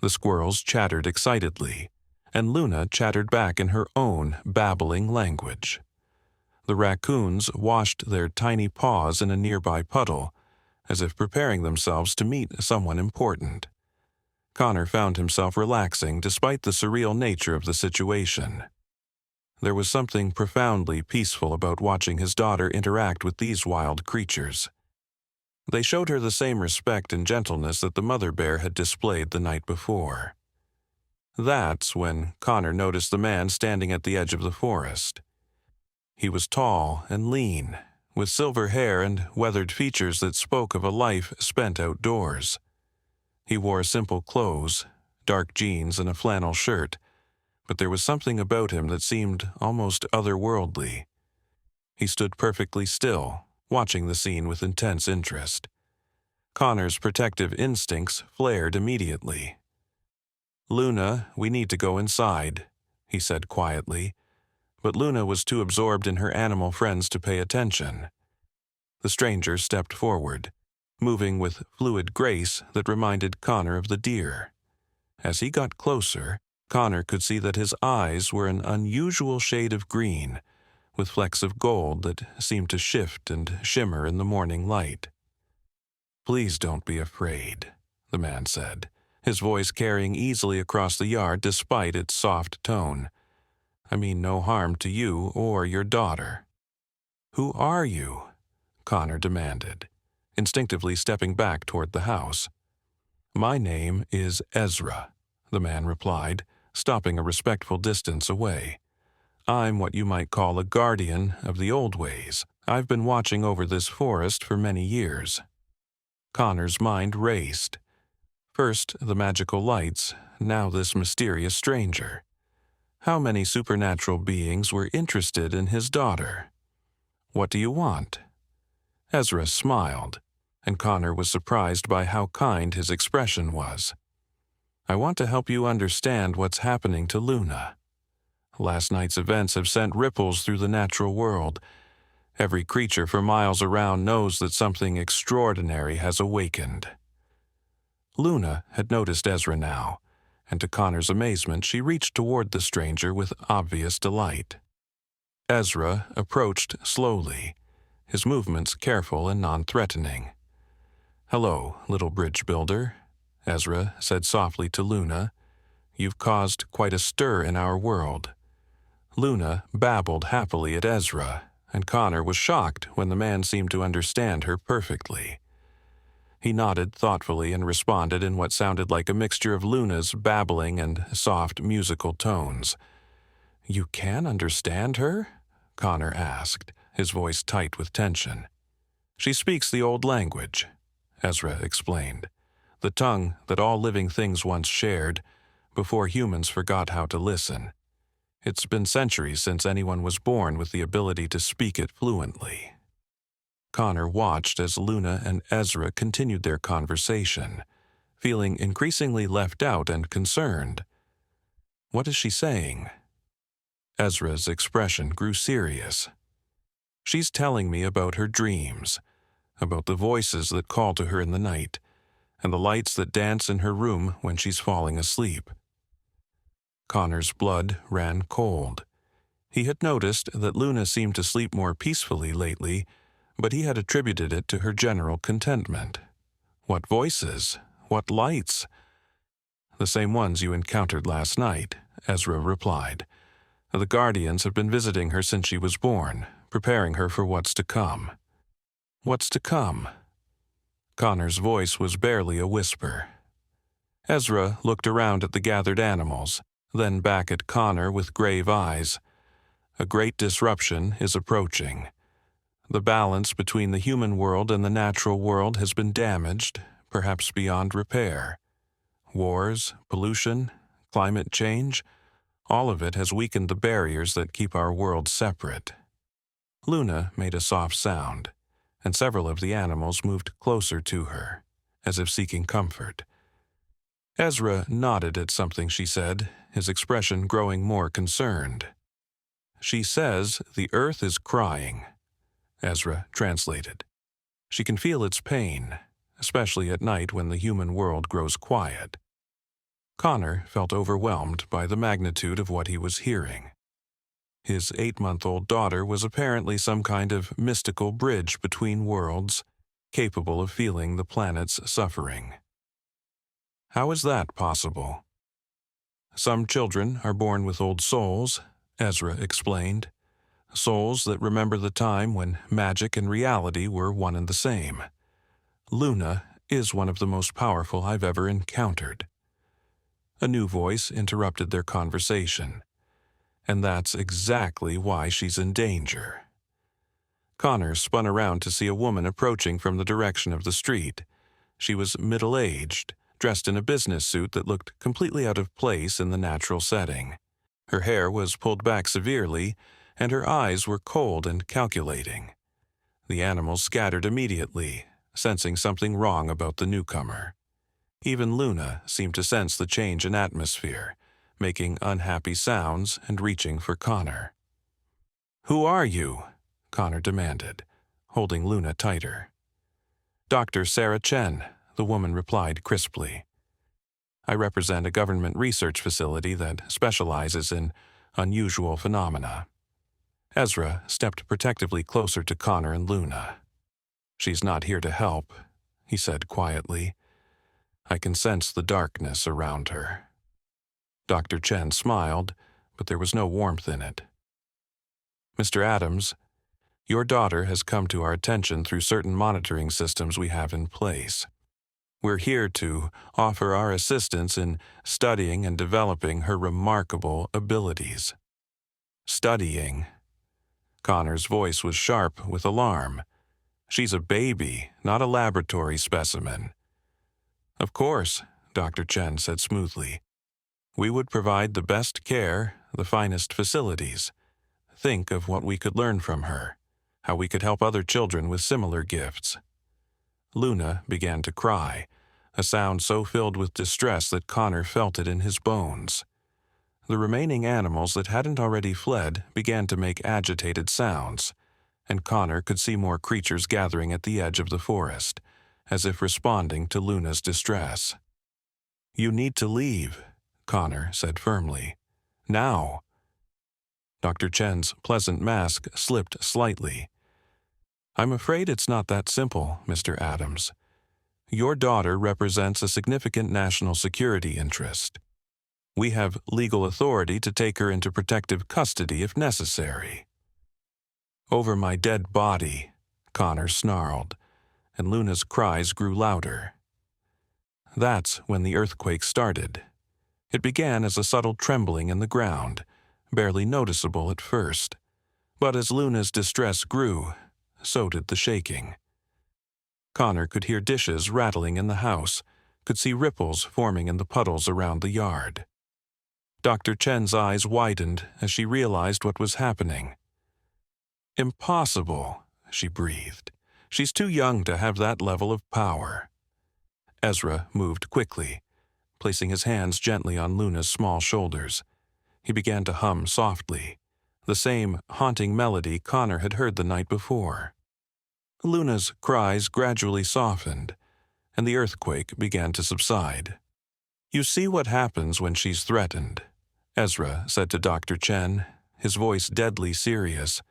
The squirrels chattered excitedly, and Luna chattered back in her own babbling language. The raccoons washed their tiny paws in a nearby puddle, as if preparing themselves to meet someone important. Connor found himself relaxing despite the surreal nature of the situation. There was something profoundly peaceful about watching his daughter interact with these wild creatures. They showed her the same respect and gentleness that the mother bear had displayed the night before. That's when Connor noticed the man standing at the edge of the forest. He was tall and lean, with silver hair and weathered features that spoke of a life spent outdoors. He wore simple clothes, dark jeans and a flannel shirt, but there was something about him that seemed almost otherworldly. He stood perfectly still, watching the scene with intense interest. Connor's protective instincts flared immediately. "Luna, we need to go inside," he said quietly, but Luna was too absorbed in her animal friends to pay attention. The stranger stepped forward, moving with fluid grace that reminded Connor of the deer. As he got closer, Connor could see that his eyes were an unusual shade of green, with flecks of gold that seemed to shift and shimmer in the morning light. "Please don't be afraid," the man said, his voice carrying easily across the yard despite its soft tone. "I mean no harm to you or your daughter." "Who are you?" Connor demanded, instinctively stepping back toward the house. "My name is Ezra," the man replied, stopping a respectful distance away. "I'm what you might call a guardian of the old ways. I've been watching over this forest for many years." Connor's mind raced. First the magical lights, now this mysterious stranger. How many supernatural beings were interested in his daughter? "What do you want?" Ezra smiled, and Connor was surprised by how kind his expression was. "I want to help you understand what's happening to Luna. Last night's events have sent ripples through the natural world. Every creature for miles around knows that something extraordinary has awakened." Luna had noticed Ezra now, and to Connor's amazement she reached toward the stranger with obvious delight. Ezra approached slowly, his movements careful and non-threatening. "Hello, little bridge builder," Ezra said softly to Luna. "You've caused quite a stir in our world." Luna babbled happily at Ezra, and Connor was shocked when the man seemed to understand her perfectly. He nodded thoughtfully and responded in what sounded like a mixture of Luna's babbling and soft musical tones. "You can understand her?" Connor asked, his voice tight with tension. "She speaks the old language," Ezra explained, "the tongue that all living things once shared, before humans forgot how to listen. It's been centuries since anyone was born with the ability to speak it fluently." Connor watched as Luna and Ezra continued their conversation, feeling increasingly left out and concerned. "What is she saying?" Ezra's expression grew serious. "She's telling me about her dreams, about the voices that call to her in the night, and the lights that dance in her room when she's falling asleep." Connor's blood ran cold. He had noticed that Luna seemed to sleep more peacefully lately, but he had attributed it to her general contentment. What voices? What lights? The same ones you encountered last night, Ezra replied. The Guardians have been visiting her since she was born, preparing her for what's to come. What's to come? Connor's voice was barely a whisper. Ezra looked around at the gathered animals, then back at Connor with grave eyes. A great disruption is approaching. The balance between the human world and the natural world has been damaged, perhaps beyond repair. Wars, pollution, climate change, all of it has weakened the barriers that keep our world separate. Luna made a soft sound, and several of the animals moved closer to her, as if seeking comfort. Ezra nodded at something she said, his expression growing more concerned. She says the earth is crying, Ezra translated. She can feel its pain, especially at night when the human world grows quiet. Connor felt overwhelmed by the magnitude of what he was hearing. His 8-month-old daughter was apparently some kind of mystical bridge between worlds, capable of feeling the planet's suffering. How is that possible? Some children are born with old souls, Ezra explained. Souls that remember the time when magic and reality were one and the same. Luna is one of the most powerful I've ever encountered. A new voice interrupted their conversation. And that's exactly why she's in danger. Connor spun around to see a woman approaching from the direction of the street. She was middle-aged, dressed in a business suit that looked completely out of place in the natural setting. Her hair was pulled back severely, and her eyes were cold and calculating. The animals scattered immediately, sensing something wrong about the newcomer. Even Luna seemed to sense the change in atmosphere, making unhappy sounds and reaching for Connor. "Who are you?" Connor demanded, holding Luna tighter. "Dr. Sarah Chen," the woman replied crisply. "I represent a government research facility that specializes in unusual phenomena." Ezra stepped protectively closer to Connor and Luna. "She's not here to help," he said quietly. "I can sense the darkness around her." Dr. Chen smiled, but there was no warmth in it. "Mr. Adams, your daughter has come to our attention through certain monitoring systems we have in place. We're here to offer our assistance in studying and developing her remarkable abilities." "Studying?" Connor's voice was sharp with alarm. "She's a baby, not a laboratory specimen." "Of course," Dr. Chen said smoothly. "We would provide the best care, the finest facilities. Think of what we could learn from her, how we could help other children with similar gifts." Luna began to cry, a sound so filled with distress that Connor felt it in his bones. The remaining animals that hadn't already fled began to make agitated sounds, and Connor could see more creatures gathering at the edge of the forest, as if responding to Luna's distress. "You need to leave," Connor said firmly. "Now." Dr. Chen's pleasant mask slipped slightly. "I'm afraid it's not that simple, Mr. Adams. Your daughter represents a significant national security interest. We have legal authority to take her into protective custody if necessary." "Over my dead body," Connor snarled, and Luna's cries grew louder. That's when the earthquake started. It began as a subtle trembling in the ground, barely noticeable at first. But as Luna's distress grew, so did the shaking. Connor could hear dishes rattling in the house, could see ripples forming in the puddles around the yard. Dr. Chen's eyes widened as she realized what was happening. "Impossible," she breathed. "She's too young to have that level of power." Ezra moved quickly, placing his hands gently on Luna's small shoulders. He began to hum softly, the same haunting melody Connor had heard the night before. Luna's cries gradually softened, and the earthquake began to subside. "You see what happens when she's threatened," Ezra said to Dr. Chen, his voice deadly serious.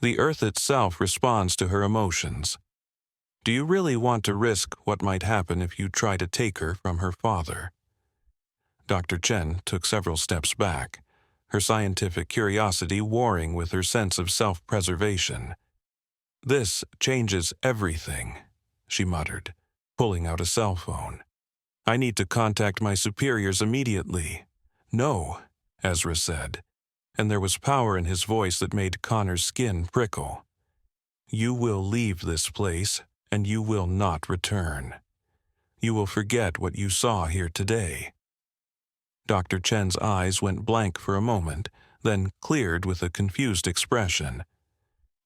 "The earth itself responds to her emotions. Do you really want to risk what might happen if you try to take her from her father?" Dr. Chen took several steps back, her scientific curiosity warring with her sense of self-preservation. "This changes everything," she muttered, pulling out a cell phone. "I need to contact my superiors immediately." "No," Ezra said, and there was power in his voice that made Connor's skin prickle. "You will leave this place, and you will not return. You will forget what you saw here today." Dr. Chen's eyes went blank for a moment, then cleared with a confused expression.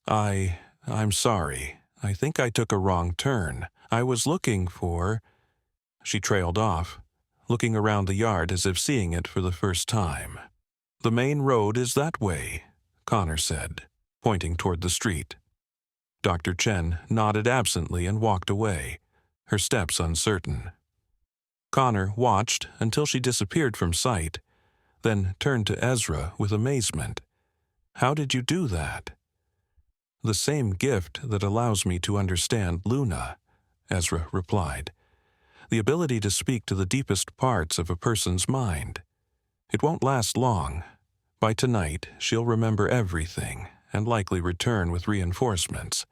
I'm sorry. I think I took a wrong turn. I was looking for—" She trailed off, looking around the yard as if seeing it for the first time. "The main road is that way," Connor said, pointing toward the street. Dr. Chen nodded absently and walked away, her steps uncertain. Connor watched until she disappeared from sight, then turned to Ezra with amazement. "How did you do that?" "The same gift that allows me to understand Luna," Ezra replied. "The ability to speak to the deepest parts of a person's mind. It won't last long. By tonight, she'll remember everything and likely return with reinforcements."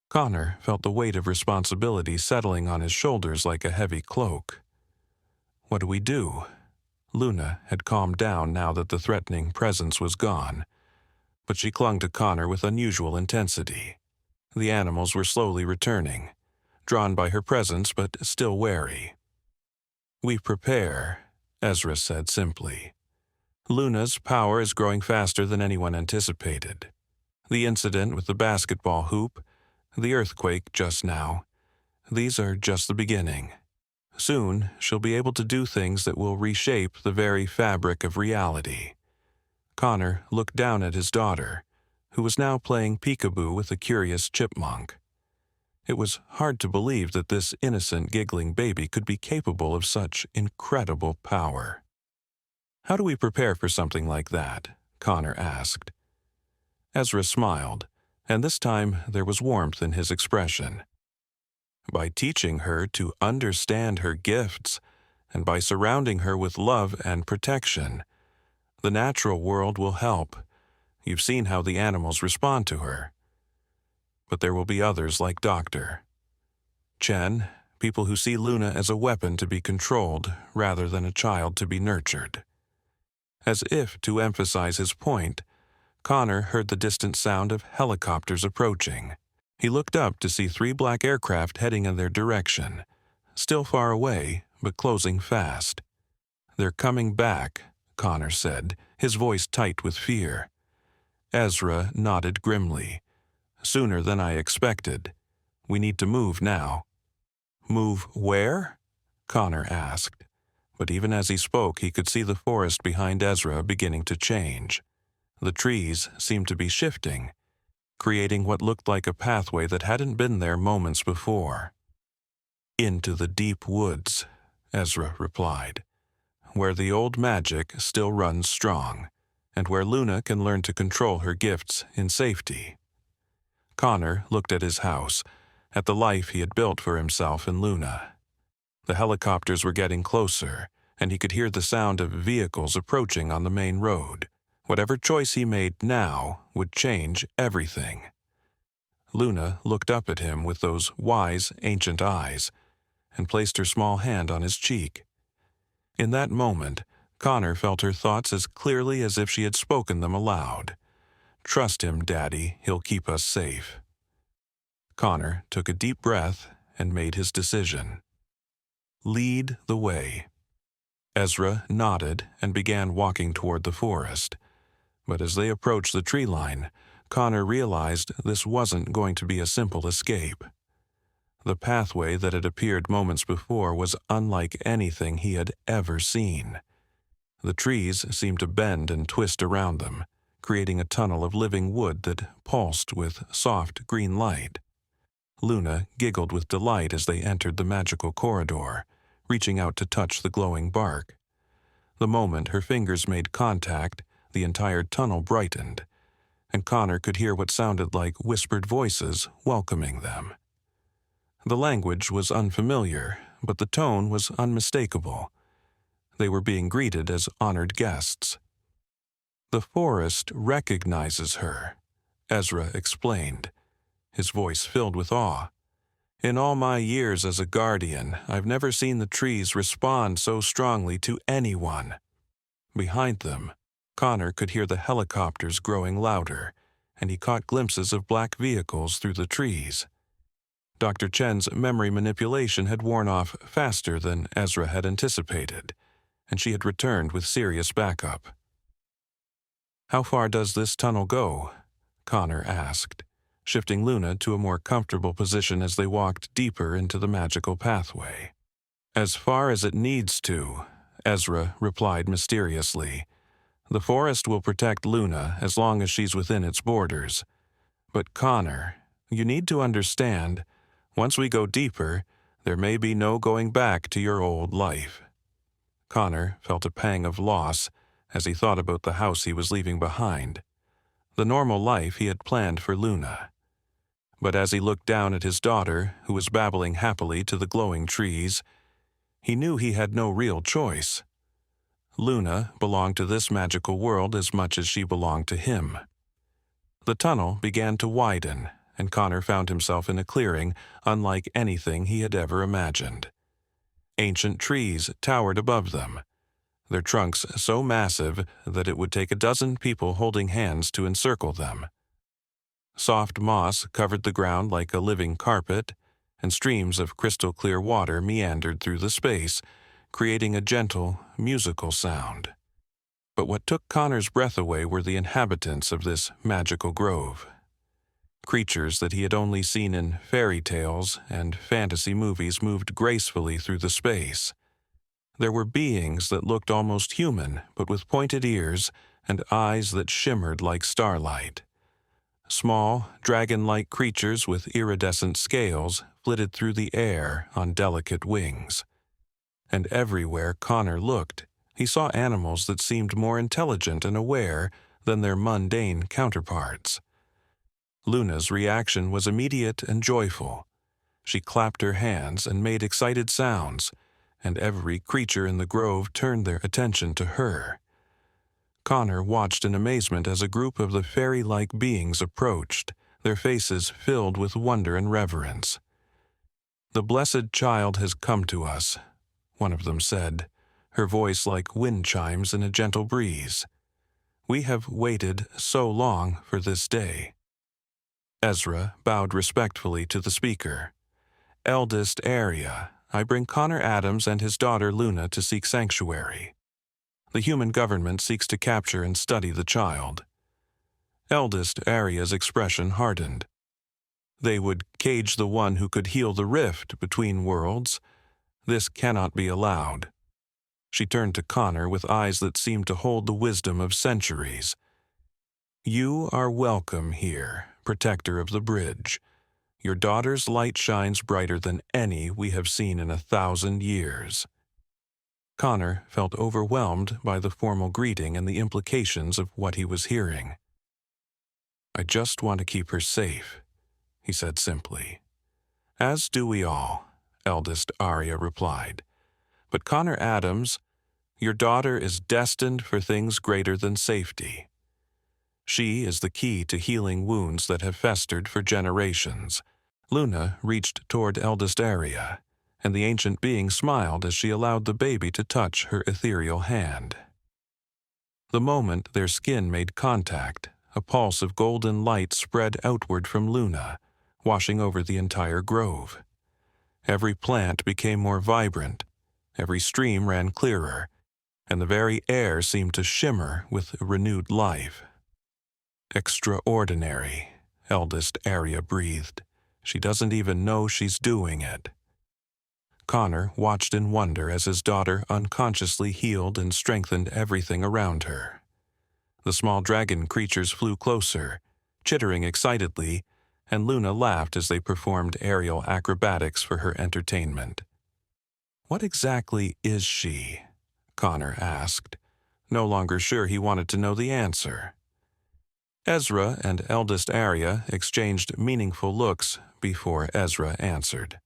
Connor felt the weight of responsibility settling on his shoulders like a heavy cloak. "What do we do?" Luna had calmed down now that the threatening presence was gone, but she clung to Connor with unusual intensity. The animals were slowly returning, drawn by her presence but still wary. "We prepare," Ezra said simply. "Luna's power is growing faster than anyone anticipated. The incident with the basketball hoop, the earthquake just now, these are just the beginning. Soon, she'll be able to do things that will reshape the very fabric of reality." Connor looked down at his daughter, who was now playing peekaboo with a curious chipmunk. It was hard to believe that this innocent, giggling baby could be capable of such incredible power. "How do we prepare for something like that?" Connor asked. Ezra smiled, and this time there was warmth in his expression. "By teaching her to understand her gifts, and by surrounding her with love and protection. The natural world will help. You've seen how the animals respond to her. But there will be others like Dr. Chen, people who see Luna as a weapon to be controlled rather than a child to be nurtured." As if to emphasize his point, Connor heard the distant sound of helicopters approaching. He looked up to see 3 black aircraft heading in their direction, still far away, but closing fast. "They're coming back," Connor said, his voice tight with fear. Ezra nodded grimly. "Sooner than I expected. We need to move now." "Move where?" Connor asked. But even as he spoke, he could see the forest behind Ezra beginning to change. The trees seemed to be shifting, creating what looked like a pathway that hadn't been there moments before. "Into the deep woods," Ezra replied, "where the old magic still runs strong, and where Luna can learn to control her gifts in safety." Connor looked at his house, at the life he had built for himself and Luna. The helicopters were getting closer, and he could hear the sound of vehicles approaching on the main road. Whatever choice he made now would change everything. Luna looked up at him with those wise, ancient eyes, and placed her small hand on his cheek. In that moment, Connor felt her thoughts as clearly as if she had spoken them aloud. "Trust him, Daddy, he'll keep us safe." Connor took a deep breath and made his decision. "Lead the way." Ezra nodded and began walking toward the forest. But as they approached the tree line, Connor realized this wasn't going to be a simple escape. The pathway that had appeared moments before was unlike anything he had ever seen. The trees seemed to bend and twist around them, creating a tunnel of living wood that pulsed with soft green light. Luna giggled with delight as they entered the magical corridor, reaching out to touch the glowing bark. The moment her fingers made contact, the entire tunnel brightened, and Connor could hear what sounded like whispered voices welcoming them. The language was unfamiliar, but the tone was unmistakable. They were being greeted as honored guests. "The forest recognizes her," Ezra explained, his voice filled with awe. "In all my years as a guardian, I've never seen the trees respond so strongly to anyone." Behind them, Connor could hear the helicopters growing louder, and he caught glimpses of black vehicles through the trees. Dr. Chen's memory manipulation had worn off faster than Ezra had anticipated, and she had returned with serious backup. "How far does this tunnel go?" Connor asked, shifting Luna to a more comfortable position as they walked deeper into the magical pathway. "As far as it needs to," Ezra replied mysteriously. "The forest will protect Luna as long as she's within its borders. But Connor, you need to understand, once we go deeper, there may be no going back to your old life." Connor felt a pang of loss as he thought about the house he was leaving behind, the normal life he had planned for Luna. But as he looked down at his daughter, who was babbling happily to the glowing trees, he knew he had no real choice. Luna belonged to this magical world as much as she belonged to him. The tunnel began to widen, and Connor found himself in a clearing unlike anything he had ever imagined. Ancient trees towered above them, their trunks so massive that it would take a dozen people holding hands to encircle them. Soft moss covered the ground like a living carpet, and streams of crystal-clear water meandered through the space, creating a gentle, musical sound. But what took Connor's breath away were the inhabitants of this magical grove. Creatures that he had only seen in fairy tales and fantasy movies moved gracefully through the space. There were beings that looked almost human, but with pointed ears and eyes that shimmered like starlight. Small, dragon-like creatures with iridescent scales flitted through the air on delicate wings. And everywhere Connor looked, he saw animals that seemed more intelligent and aware than their mundane counterparts. Luna's reaction was immediate and joyful. She clapped her hands and made excited sounds, and every creature in the grove turned their attention to her. Connor watched in amazement as a group of the fairy-like beings approached, their faces filled with wonder and reverence. "The blessed child has come to us," one of them said, her voice like wind chimes in a gentle breeze. "We have waited so long for this day." Ezra bowed respectfully to the speaker. "Eldest Area, I bring Connor Adams and his daughter Luna to seek sanctuary. The human government seeks to capture and study the child." Eldest Area's expression hardened. "They would cage the one who could heal the rift between worlds. This cannot be allowed." She turned to Connor with eyes that seemed to hold the wisdom of centuries. "You are welcome here, protector of the bridge. Your daughter's light shines brighter than any we have seen in 1,000 years." Connor felt overwhelmed by the formal greeting and the implications of what he was hearing. "I just want to keep her safe," he said simply. "As do we all," eldest Arya replied. "But Connor Adams, your daughter is destined for things greater than safety. She is the key to healing wounds that have festered for generations." Luna reached toward eldest Arya, and the ancient being smiled as she allowed the baby to touch her ethereal hand. The moment their skin made contact, a pulse of golden light spread outward from Luna, washing over the entire grove. Every plant became more vibrant, every stream ran clearer, and the very air seemed to shimmer with renewed life. "Extraordinary," eldest Arya breathed. "She doesn't even know she's doing it." Connor watched in wonder as his daughter unconsciously healed and strengthened everything around her. The small dragon creatures flew closer, chittering excitedly, and Luna laughed as they performed aerial acrobatics for her entertainment. "What exactly is she?" Connor asked, no longer sure he wanted to know the answer. Ezra and eldest Arya exchanged meaningful looks before Ezra answered.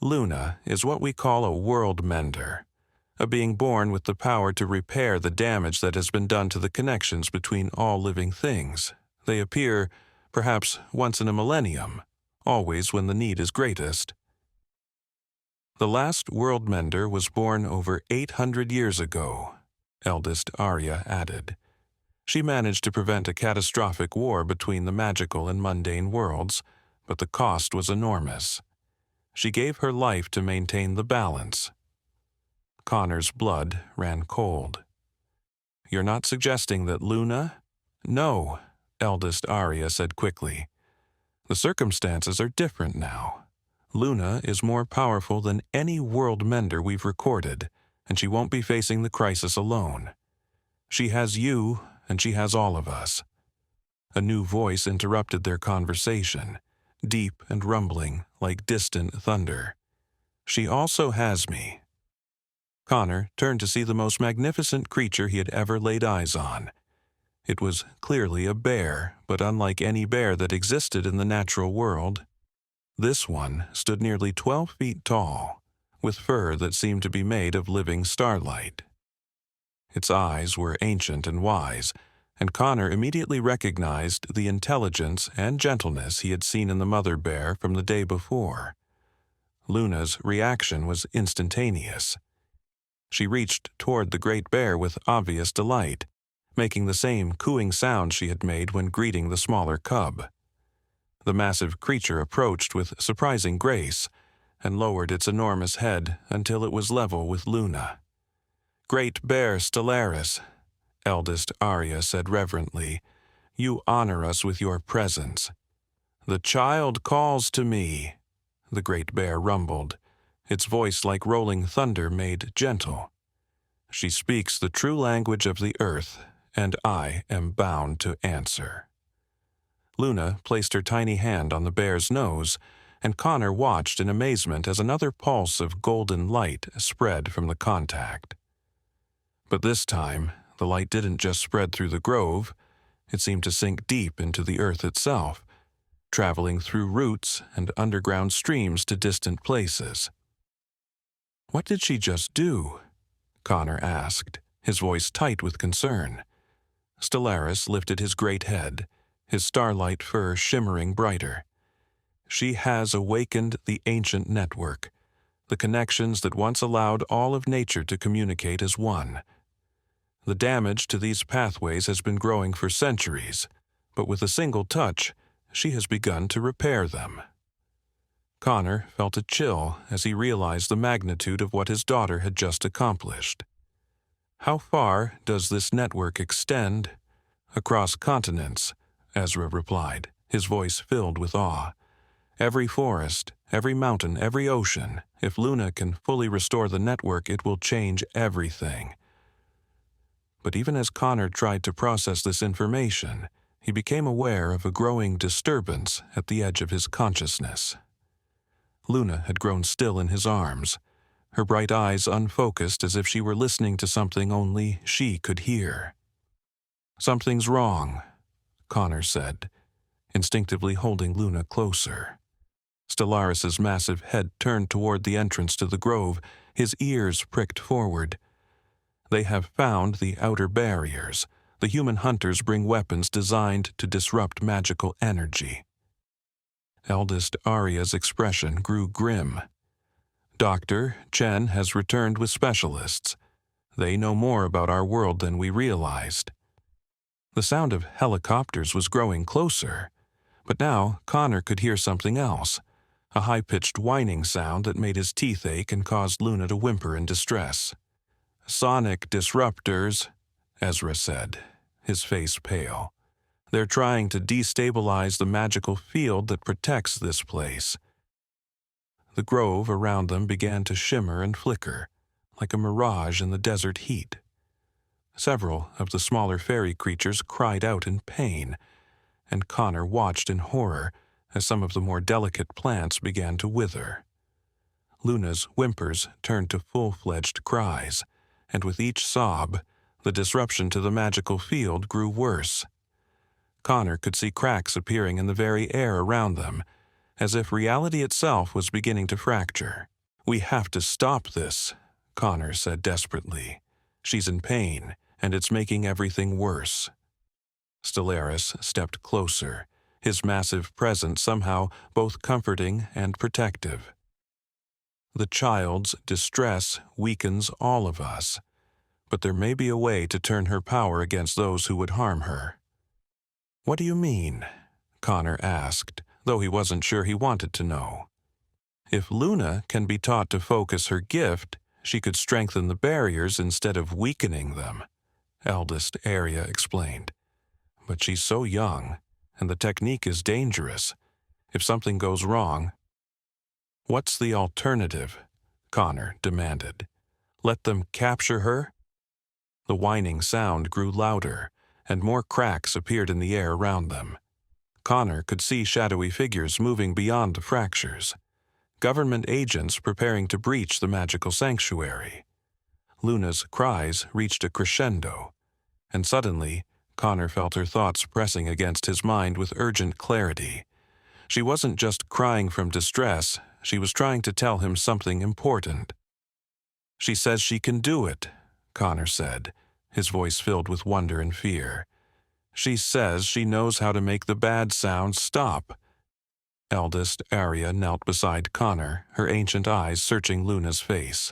"Luna is what we call a world mender, a being born with the power to repair the damage that has been done to the connections between all living things. They appear, perhaps once in a millennium, always when the need is greatest. The last world mender was born over 800 years ago, eldest Arya added. She managed to prevent a catastrophic war between the magical and mundane worlds, but the cost was enormous. She gave her life to maintain the balance. Connor's blood ran cold. You're not suggesting that Luna? No, eldest Arya said quickly. The circumstances are different now. Luna is more powerful than any world mender we've recorded, and she won't be facing the crisis alone. She has you, and she has all of us. A new voice interrupted their conversation, deep and rumbling like distant thunder. She also has me. Connor turned to see the most magnificent creature he had ever laid eyes on. It was clearly a bear, but unlike any bear that existed in the natural world. This one stood nearly 12 feet tall, with fur that seemed to be made of living starlight. Its eyes were ancient and wise, and Connor immediately recognized the intelligence and gentleness he had seen in the mother bear from the day before. Luna's reaction was instantaneous. She reached toward the great bear with obvious delight, making the same cooing sound she had made when greeting the smaller cub. The massive creature approached with surprising grace and lowered its enormous head until it was level with Luna. "Great Bear Stellaris," eldest Arya said reverently, "you honor us with your presence." "The child calls to me," the great bear rumbled, its voice like rolling thunder made gentle. "She speaks the true language of the earth, and I am bound to answer." Luna placed her tiny hand on the bear's nose, and Connor watched in amazement as another pulse of golden light spread from the contact. But this time, the light didn't just spread through the grove, it seemed to sink deep into the earth itself, traveling through roots and underground streams to distant places. "What did she just do?" Connor asked, his voice tight with concern. Stellaris lifted his great head, his starlight fur shimmering brighter. "She has awakened the ancient network, the connections that once allowed all of nature to communicate as one. The damage to these pathways has been growing for centuries, but with a single touch, she has begun to repair them." Connor felt a chill as he realized the magnitude of what his daughter had just accomplished. "How far does this network extend?" "Across continents," Ezra replied, his voice filled with awe. "Every forest, every mountain, every ocean. If Luna can fully restore the network, it will change everything." But even as Connor tried to process this information, he became aware of a growing disturbance at the edge of his consciousness. Luna had grown still in his arms, her bright eyes unfocused as if she were listening to something only she could hear. "Something's wrong," Connor said, instinctively holding Luna closer. Stellaris's massive head turned toward the entrance to the grove, his ears pricked forward. "They have found the outer barriers. The human hunters bring weapons designed to disrupt magical energy." Eldest Arya's expression grew grim. "Dr. Chen has returned with specialists. They know more about our world than we realized." The sound of helicopters was growing closer, but now Connor could hear something else, a high-pitched whining sound that made his teeth ache and caused Luna to whimper in distress. "Sonic disruptors," Ezra said, his face pale. "They're trying to destabilize the magical field that protects this place." The grove around them began to shimmer and flicker, like a mirage in the desert heat. Several of the smaller fairy creatures cried out in pain, and Connor watched in horror as some of the more delicate plants began to wither. Luna's whimpers turned to full-fledged cries, and with each sob, the disruption to the magical field grew worse. Connor could see cracks appearing in the very air around them, as if reality itself was beginning to fracture. "We have to stop this," Connor said desperately. "She's in pain, and it's making everything worse." Stellaris stepped closer, his massive presence somehow both comforting and protective. "The child's distress weakens all of us, but there may be a way to turn her power against those who would harm her." "What do you mean?" Connor asked, though he wasn't sure he wanted to know. "If Luna can be taught to focus her gift, she could strengthen the barriers instead of weakening them," eldest Arya explained. "But she's so young, and the technique is dangerous. If something goes wrong—" "What's the alternative?" Connor demanded. "Let them capture her?" The whining sound grew louder, and more cracks appeared in the air around them. Connor could see shadowy figures moving beyond the fractures. Government agents preparing to breach the magical sanctuary. Luna's cries reached a crescendo, and suddenly Connor felt her thoughts pressing against his mind with urgent clarity. She wasn't just crying from distress, she was trying to tell him something important. "She says she can do it," Connor said, his voice filled with wonder and fear. "She says she knows how to make the bad sounds stop." Eldest Arya knelt beside Connor, her ancient eyes searching Luna's face.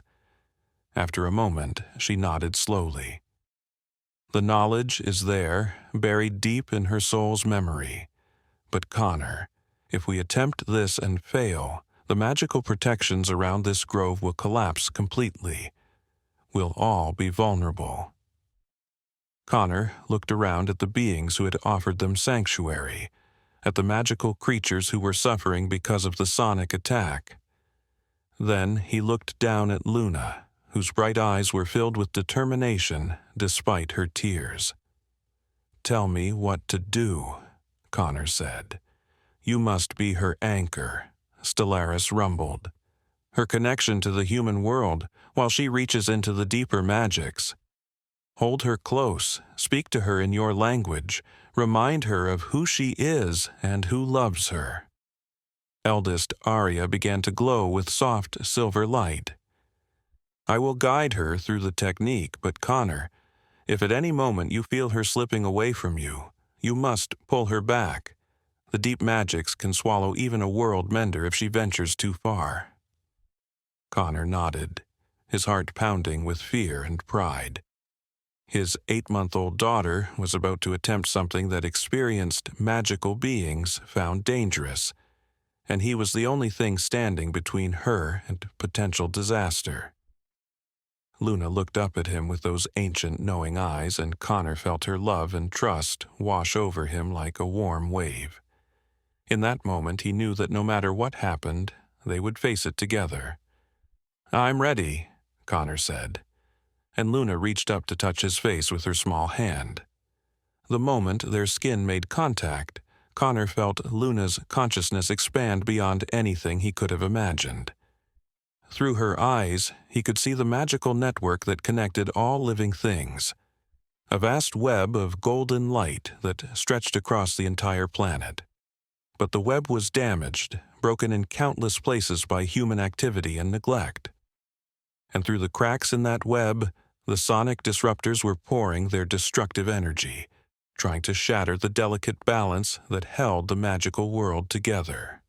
After a moment, she nodded slowly. "The knowledge is there, buried deep in her soul's memory. But Connor, if we attempt this and fail, the magical protections around this grove will collapse completely. We'll all be vulnerable." Connor looked around at the beings who had offered them sanctuary, at the magical creatures who were suffering because of the sonic attack. Then he looked down at Luna, whose bright eyes were filled with determination despite her tears. "Tell me what to do," Connor said. "You must be her anchor," Stellaris rumbled. "Her connection to the human world, while she reaches into the deeper magics. Hold her close, speak to her in your language, remind her of who she is and who loves her." Eldest Arya began to glow with soft silver light. "I will guide her through the technique, but Connor, if at any moment you feel her slipping away from you, you must pull her back. The deep magics can swallow even a world mender if she ventures too far." Connor nodded, his heart pounding with fear and pride. His 8-month-old daughter was about to attempt something that experienced magical beings found dangerous, and he was the only thing standing between her and potential disaster. Luna looked up at him with those ancient knowing eyes, and Connor felt her love and trust wash over him like a warm wave. In that moment he knew that no matter what happened, they would face it together. "I'm ready," Connor said, and Luna reached up to touch his face with her small hand. The moment their skin made contact, Connor felt Luna's consciousness expand beyond anything he could have imagined. Through her eyes, he could see the magical network that connected all living things, a vast web of golden light that stretched across the entire planet. But the web was damaged, broken in countless places by human activity and neglect. And through the cracks in that web, the sonic disruptors were pouring their destructive energy, trying to shatter the delicate balance that held the magical world together.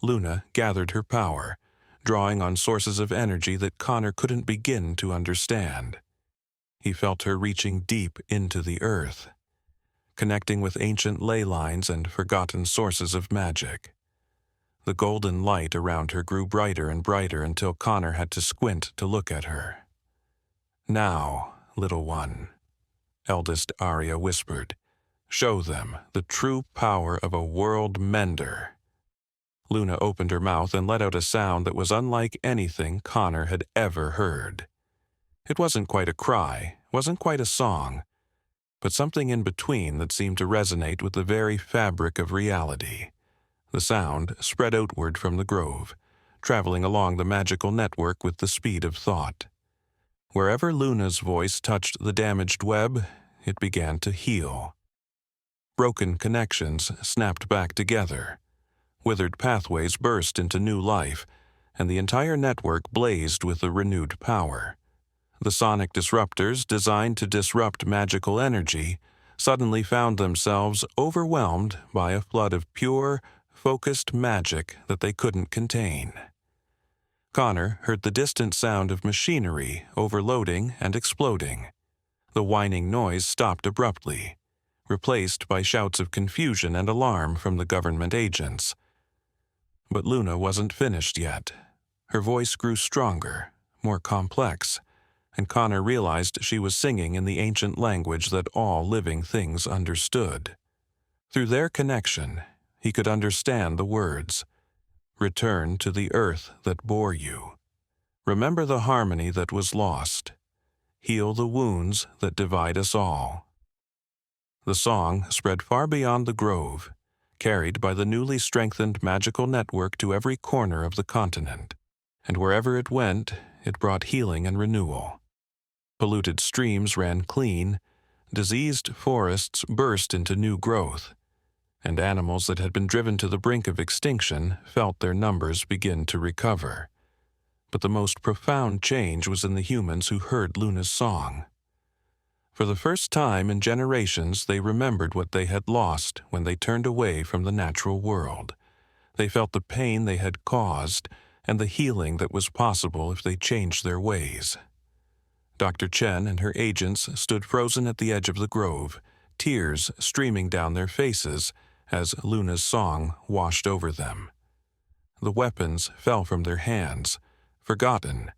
Luna gathered her power, drawing on sources of energy that Connor couldn't begin to understand. He felt her reaching deep into the earth, connecting with ancient ley lines and forgotten sources of magic. The golden light around her grew brighter and brighter until Connor had to squint to look at her. "Now, little one," eldest Arya whispered, "show them the true power of a world mender." Luna opened her mouth and let out a sound that was unlike anything Connor had ever heard. It wasn't quite a cry, wasn't quite a song, but something in between that seemed to resonate with the very fabric of reality. The sound spread outward from the grove, traveling along the magical network with the speed of thought. Wherever Luna's voice touched the damaged web, it began to heal. Broken connections snapped back together. Withered pathways burst into new life, and the entire network blazed with a renewed power. The sonic disruptors, designed to disrupt magical energy, suddenly found themselves overwhelmed by a flood of pure, focused magic that they couldn't contain. Connor heard the distant sound of machinery overloading and exploding. The whining noise stopped abruptly, replaced by shouts of confusion and alarm from the government agents. But Luna wasn't finished yet. Her voice grew stronger, more complex, and Connor realized she was singing in the ancient language that all living things understood. Through their connection, he could understand the words, "Return to the earth that bore you. Remember the harmony that was lost. Heal the wounds that divide us all." The song spread far beyond the grove, carried by the newly strengthened magical network to every corner of the continent, and wherever it went, it brought healing and renewal. Polluted streams ran clean, diseased forests burst into new growth, and animals that had been driven to the brink of extinction felt their numbers begin to recover. But the most profound change was in the humans who heard Luna's song. For the first time in generations, they remembered what they had lost when they turned away from the natural world. They felt the pain they had caused and the healing that was possible if they changed their ways. Dr. Chen and her agents stood frozen at the edge of the grove, tears streaming down their faces as Luna's song washed over them. The weapons fell from their hands, forgotten,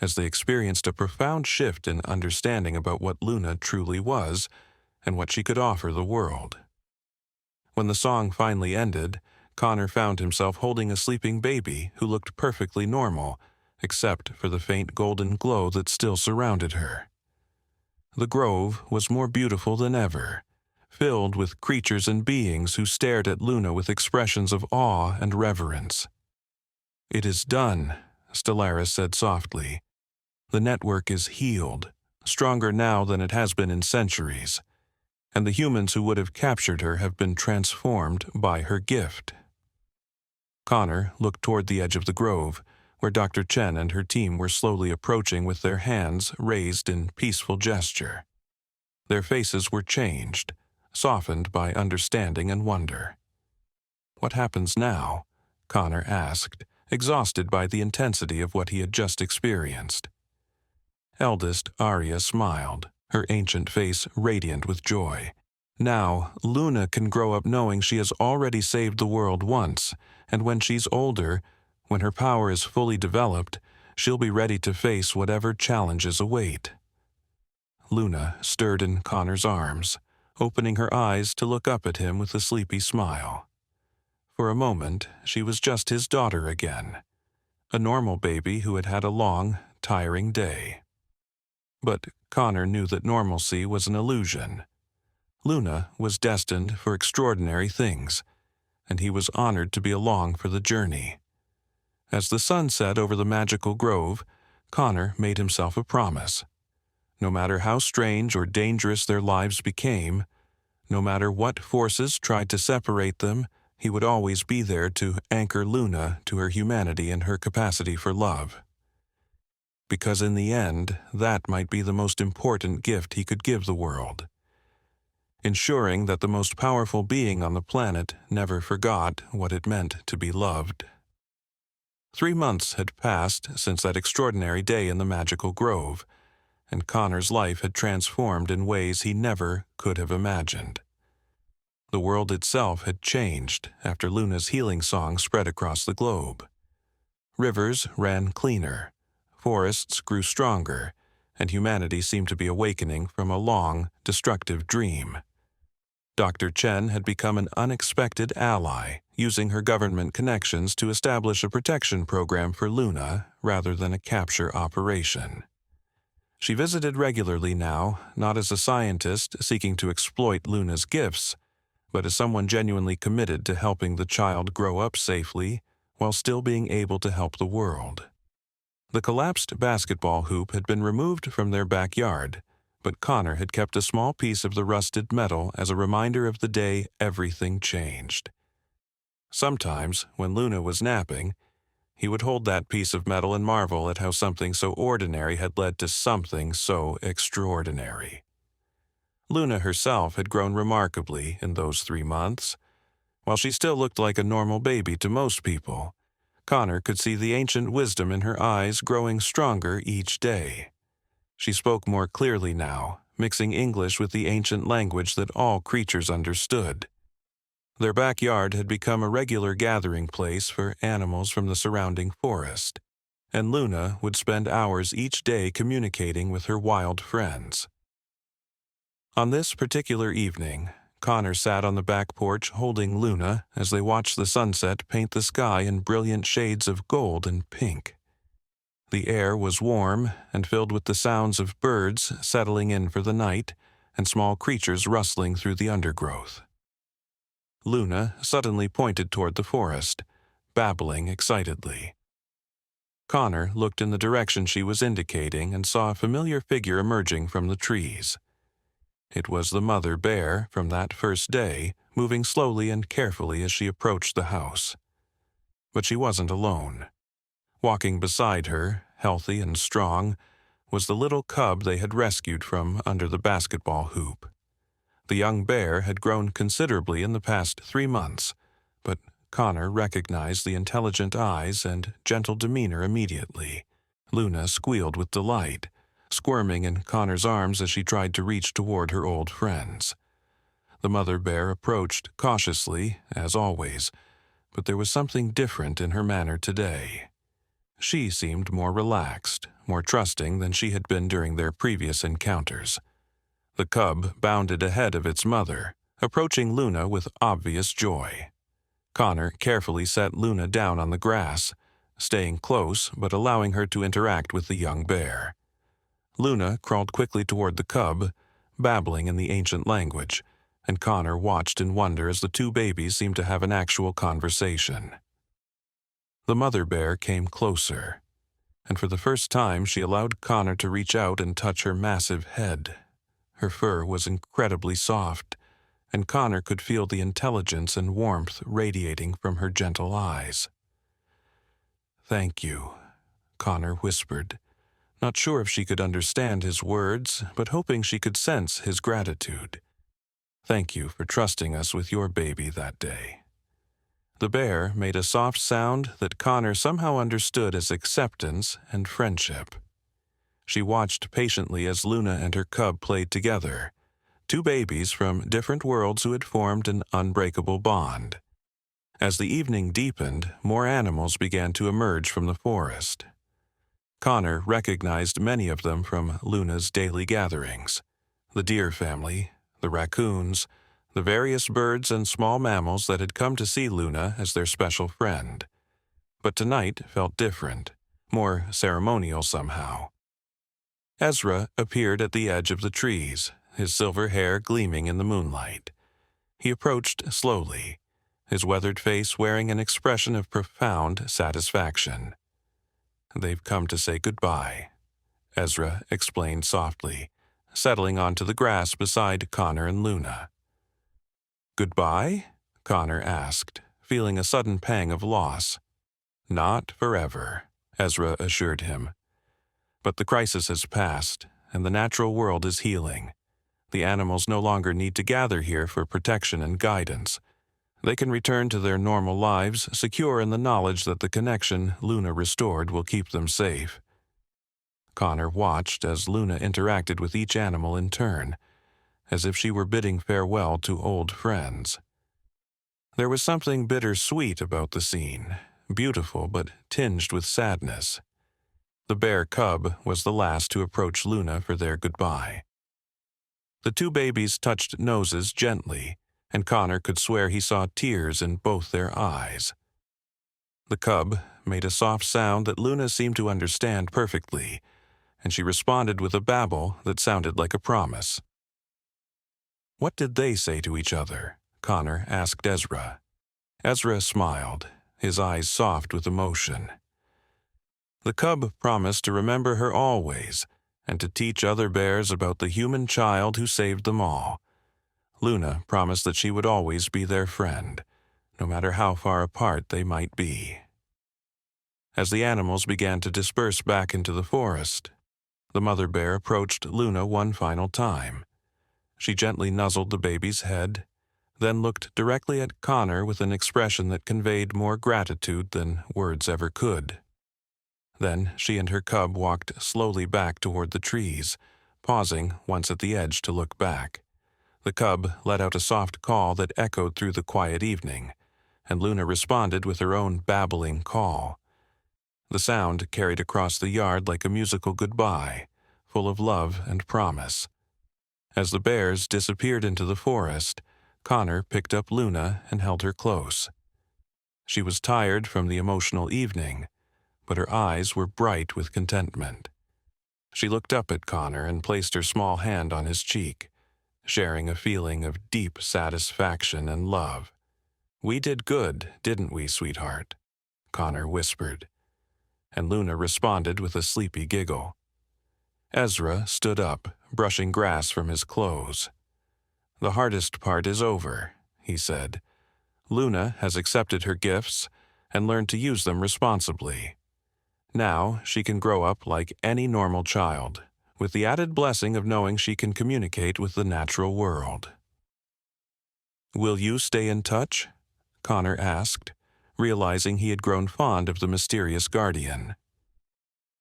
as they experienced a profound shift in understanding about what Luna truly was and what she could offer the world. When the song finally ended, Connor found himself holding a sleeping baby who looked perfectly normal, except for the faint golden glow that still surrounded her. The grove was more beautiful than ever, filled with creatures and beings who stared at Luna with expressions of awe and reverence. "It is done," Stellaris said softly. "The network is healed, stronger now than it has been in centuries, and the humans who would have captured her have been transformed by her gift." Connor looked toward the edge of the grove, where Dr. Chen and her team were slowly approaching with their hands raised in peaceful gesture. Their faces were changed, softened by understanding and wonder. "What happens now?" Connor asked, exhausted by the intensity of what he had just experienced. Eldest Arya smiled, her ancient face radiant with joy. "Now, Luna can grow up knowing she has already saved the world once, and when she's older, when her power is fully developed, she'll be ready to face whatever challenges await." Luna stirred in Connor's arms, opening her eyes to look up at him with a sleepy smile. For a moment, she was just his daughter again, a normal baby who had had a long, tiring day. But Connor knew that normalcy was an illusion. Luna was destined for extraordinary things, and he was honored to be along for the journey. As the sun set over the magical grove, Connor made himself a promise. No matter how strange or dangerous their lives became, no matter what forces tried to separate them, he would always be there to anchor Luna to her humanity and her capacity for love. Because in the end, that might be the most important gift he could give the world. Ensuring that the most powerful being on the planet never forgot what it meant to be loved. 3 months had passed since that extraordinary day in the magical grove, and Connor's life had transformed in ways he never could have imagined. The world itself had changed after Luna's healing song spread across the globe. Rivers ran cleaner, forests grew stronger, and humanity seemed to be awakening from a long, destructive dream. Dr. Chen had become an unexpected ally, using her government connections to establish a protection program for Luna rather than a capture operation. She visited regularly now, not as a scientist seeking to exploit Luna's gifts, but as someone genuinely committed to helping the child grow up safely while still being able to help the world. The collapsed basketball hoop had been removed from their backyard, but Connor had kept a small piece of the rusted metal as a reminder of the day everything changed. Sometimes, when Luna was napping, He would hold that piece of metal and marvel at how something so ordinary had led to something so extraordinary. Luna herself had grown remarkably in those 3 months. While she still looked like a normal baby to most people, Connor could see the ancient wisdom in her eyes growing stronger each day. She spoke more clearly now, mixing English with the ancient language that all creatures understood. Their backyard had become a regular gathering place for animals from the surrounding forest, and Luna would spend hours each day communicating with her wild friends. On this particular evening, Connor sat on the back porch holding Luna as they watched the sunset paint the sky in brilliant shades of gold and pink. The air was warm and filled with the sounds of birds settling in for the night and small creatures rustling through the undergrowth. Luna suddenly pointed toward the forest, babbling excitedly. Connor looked in the direction she was indicating and saw a familiar figure emerging from the trees. It was the mother bear from that first day, moving slowly and carefully as she approached the house. But she wasn't alone. Walking beside her, healthy and strong, was the little cub they had rescued from under the basketball hoop. The young bear had grown considerably in the past 3 months, but Connor recognized the intelligent eyes and gentle demeanor immediately. Luna squealed with delight, squirming in Connor's arms as she tried to reach toward her old friends. The mother bear approached cautiously, as always, but there was something different in her manner today. She seemed more relaxed, more trusting than she had been during their previous encounters. The cub bounded ahead of its mother, approaching Luna with obvious joy. Connor carefully set Luna down on the grass, staying close but allowing her to interact with the young bear. Luna crawled quickly toward the cub, babbling in the ancient language, and Connor watched in wonder as the 2 babies seemed to have an actual conversation. The mother bear came closer, and for the first time she allowed Connor to reach out and touch her massive head. Her fur was incredibly soft, and Connor could feel the intelligence and warmth radiating from her gentle eyes. "Thank you," Connor whispered, not sure if she could understand his words, but hoping she could sense his gratitude. "Thank you for trusting us with your baby that day." The bear made a soft sound that Connor somehow understood as acceptance and friendship. She watched patiently as Luna and her cub played together, 2 babies from different worlds who had formed an unbreakable bond. As the evening deepened, more animals began to emerge from the forest. Connor recognized many of them from Luna's daily gatherings: the deer family, the raccoons, the various birds and small mammals that had come to see Luna as their special friend. But tonight felt different, more ceremonial somehow. Ezra appeared at the edge of the trees, his silver hair gleaming in the moonlight. He approached slowly, his weathered face wearing an expression of profound satisfaction. "They've come to say goodbye," Ezra explained softly, settling onto the grass beside Connor and Luna. "Goodbye?" Connor asked, feeling a sudden pang of loss. "Not forever," Ezra assured him. "But the crisis has passed, and the natural world is healing. The animals no longer need to gather here for protection and guidance. They can return to their normal lives, secure in the knowledge that the connection Luna restored will keep them safe." Connor watched as Luna interacted with each animal in turn, as if she were bidding farewell to old friends. There was something bittersweet about the scene, beautiful but tinged with sadness. The bear cub was the last to approach Luna for their goodbye. The 2 babies touched noses gently, and Connor could swear he saw tears in both their eyes. The cub made a soft sound that Luna seemed to understand perfectly, and she responded with a babble that sounded like a promise. "What did they say to each other?" Connor asked Ezra. Ezra smiled, his eyes soft with emotion. "The cub promised to remember her always, and to teach other bears about the human child who saved them all. Luna promised that she would always be their friend, no matter how far apart they might be." As the animals began to disperse back into the forest, the mother bear approached Luna one final time. She gently nuzzled the baby's head, then looked directly at Connor with an expression that conveyed more gratitude than words ever could. Then she and her cub walked slowly back toward the trees, pausing once at the edge to look back. The cub let out a soft call that echoed through the quiet evening, and Luna responded with her own babbling call. The sound carried across the yard like a musical goodbye, full of love and promise. As the bears disappeared into the forest, Connor picked up Luna and held her close. She was tired from the emotional evening, but her eyes were bright with contentment. She looked up at Connor and placed her small hand on his cheek, sharing a feeling of deep satisfaction and love. "We did good, didn't we, sweetheart?" Connor whispered, and Luna responded with a sleepy giggle. Ezra stood up, brushing grass from his clothes. "The hardest part is over," he said. "Luna has accepted her gifts and learned to use them responsibly. Now she can grow up like any normal child, with the added blessing of knowing she can communicate with the natural world." "Will you stay in touch?" Connor asked, realizing he had grown fond of the mysterious guardian.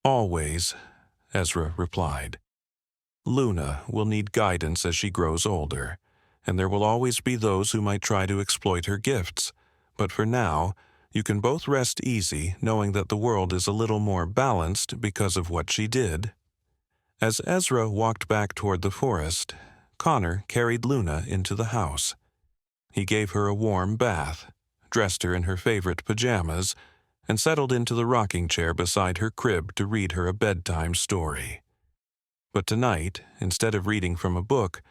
"Always," Ezra replied. "Luna will need guidance as she grows older, and there will always be those who might try to exploit her gifts, but for now, you can both rest easy knowing that the world is a little more balanced because of what she did." As Ezra walked back toward the forest, Connor carried Luna into the house. He gave her a warm bath, dressed her in her favorite pajamas, and settled into the rocking chair beside her crib to read her a bedtime story. But tonight, instead of reading from a book,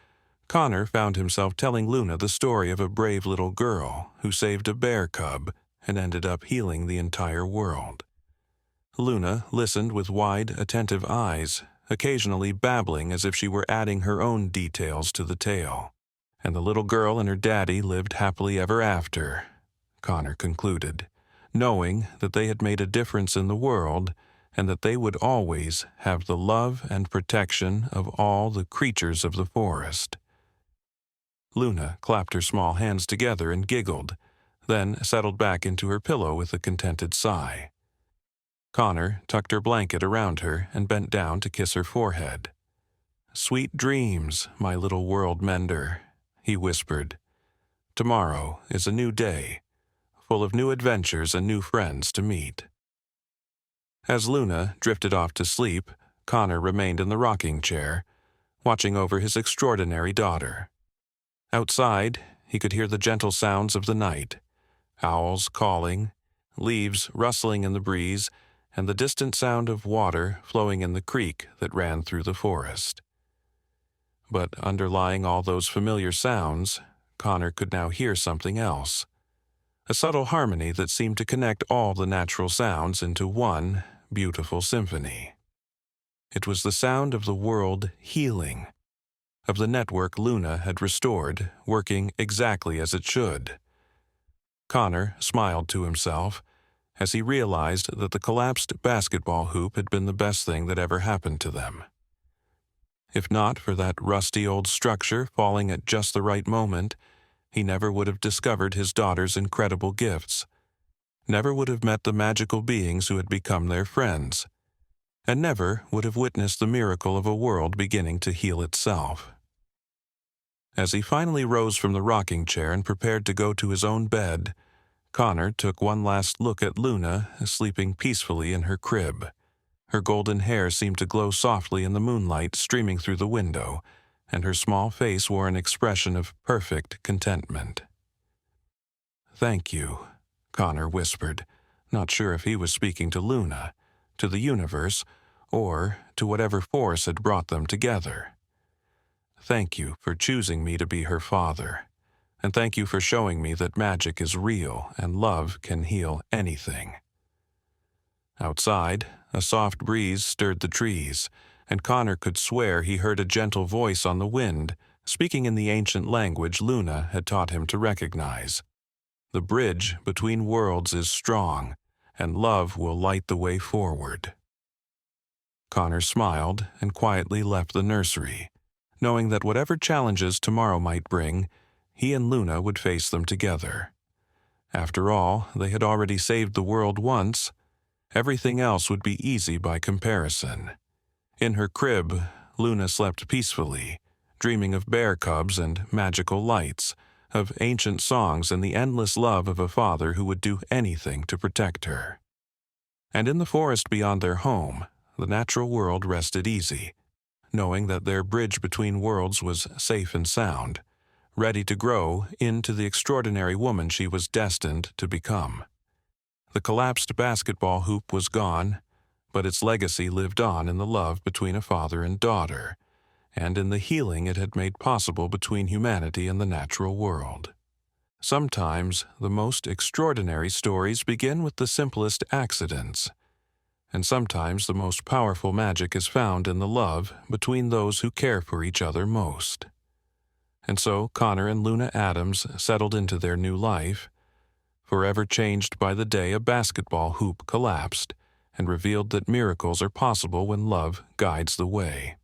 Connor found himself telling Luna the story of a brave little girl who saved a bear cub and ended up healing the entire world. Luna listened with wide, attentive eyes, occasionally babbling as if she were adding her own details to the tale. And the little girl and her daddy lived happily ever after, Connor concluded, knowing that they had made a difference in the world and that they would always have the love and protection of all the creatures of the forest. Luna clapped her small hands together and giggled, then settled back into her pillow with a contented sigh. Connor tucked her blanket around her and bent down to kiss her forehead. "Sweet dreams, my little world mender," he whispered. "Tomorrow is a new day, full of new adventures and new friends to meet." As Luna drifted off to sleep, Connor remained in the rocking chair, watching over his extraordinary daughter. Outside, he could hear the gentle sounds of the night, owls calling, leaves rustling in the breeze, and the distant sound of water flowing in the creek that ran through the forest. But underlying all those familiar sounds, Connor could now hear something else, a subtle harmony that seemed to connect all the natural sounds into one beautiful symphony. It was the sound of the world healing, of the network Luna had restored, working exactly as it should. Connor smiled to himself as he realized that the collapsed basketball hoop had been the best thing that ever happened to them. If not for that rusty old structure falling at just the right moment, he never would have discovered his daughter's incredible gifts, never would have met the magical beings who had become their friends, and never would have witnessed the miracle of a world beginning to heal itself. As he finally rose from the rocking chair and prepared to go to his own bed, Connor took one last look at Luna sleeping peacefully in her crib. Her golden hair seemed to glow softly in the moonlight streaming through the window, and her small face wore an expression of perfect contentment. "Thank you," Connor whispered, not sure if he was speaking to Luna, to the universe, or to whatever force had brought them together. "Thank you for choosing me to be her father, and thank you for showing me that magic is real and love can heal anything." Outside, a soft breeze stirred the trees, and Connor could swear he heard a gentle voice on the wind, speaking in the ancient language Luna had taught him to recognize. "The bridge between worlds is strong, and love will light the way forward. Connor smiled and quietly left the nursery, knowing that whatever challenges tomorrow might bring, he and Luna would face them together. After all, they had already saved the world once. Everything else would be easy by comparison. In her crib, Luna slept peacefully, dreaming of bear cubs and magical lights, of ancient songs and the endless love of a father who would do anything to protect her. And in the forest beyond their home, the natural world rested easy, knowing that their bridge between worlds was safe and sound, ready to grow into the extraordinary woman she was destined to become. The collapsed basketball hoop was gone, but its legacy lived on in the love between a father and daughter, and in the healing it had made possible between humanity and the natural world. Sometimes the most extraordinary stories begin with the simplest accidents, and sometimes the most powerful magic is found in the love between those who care for each other most. And so Connor and Luna Adams settled into their new life, forever changed by the day a basketball hoop collapsed and revealed that miracles are possible when love guides the way.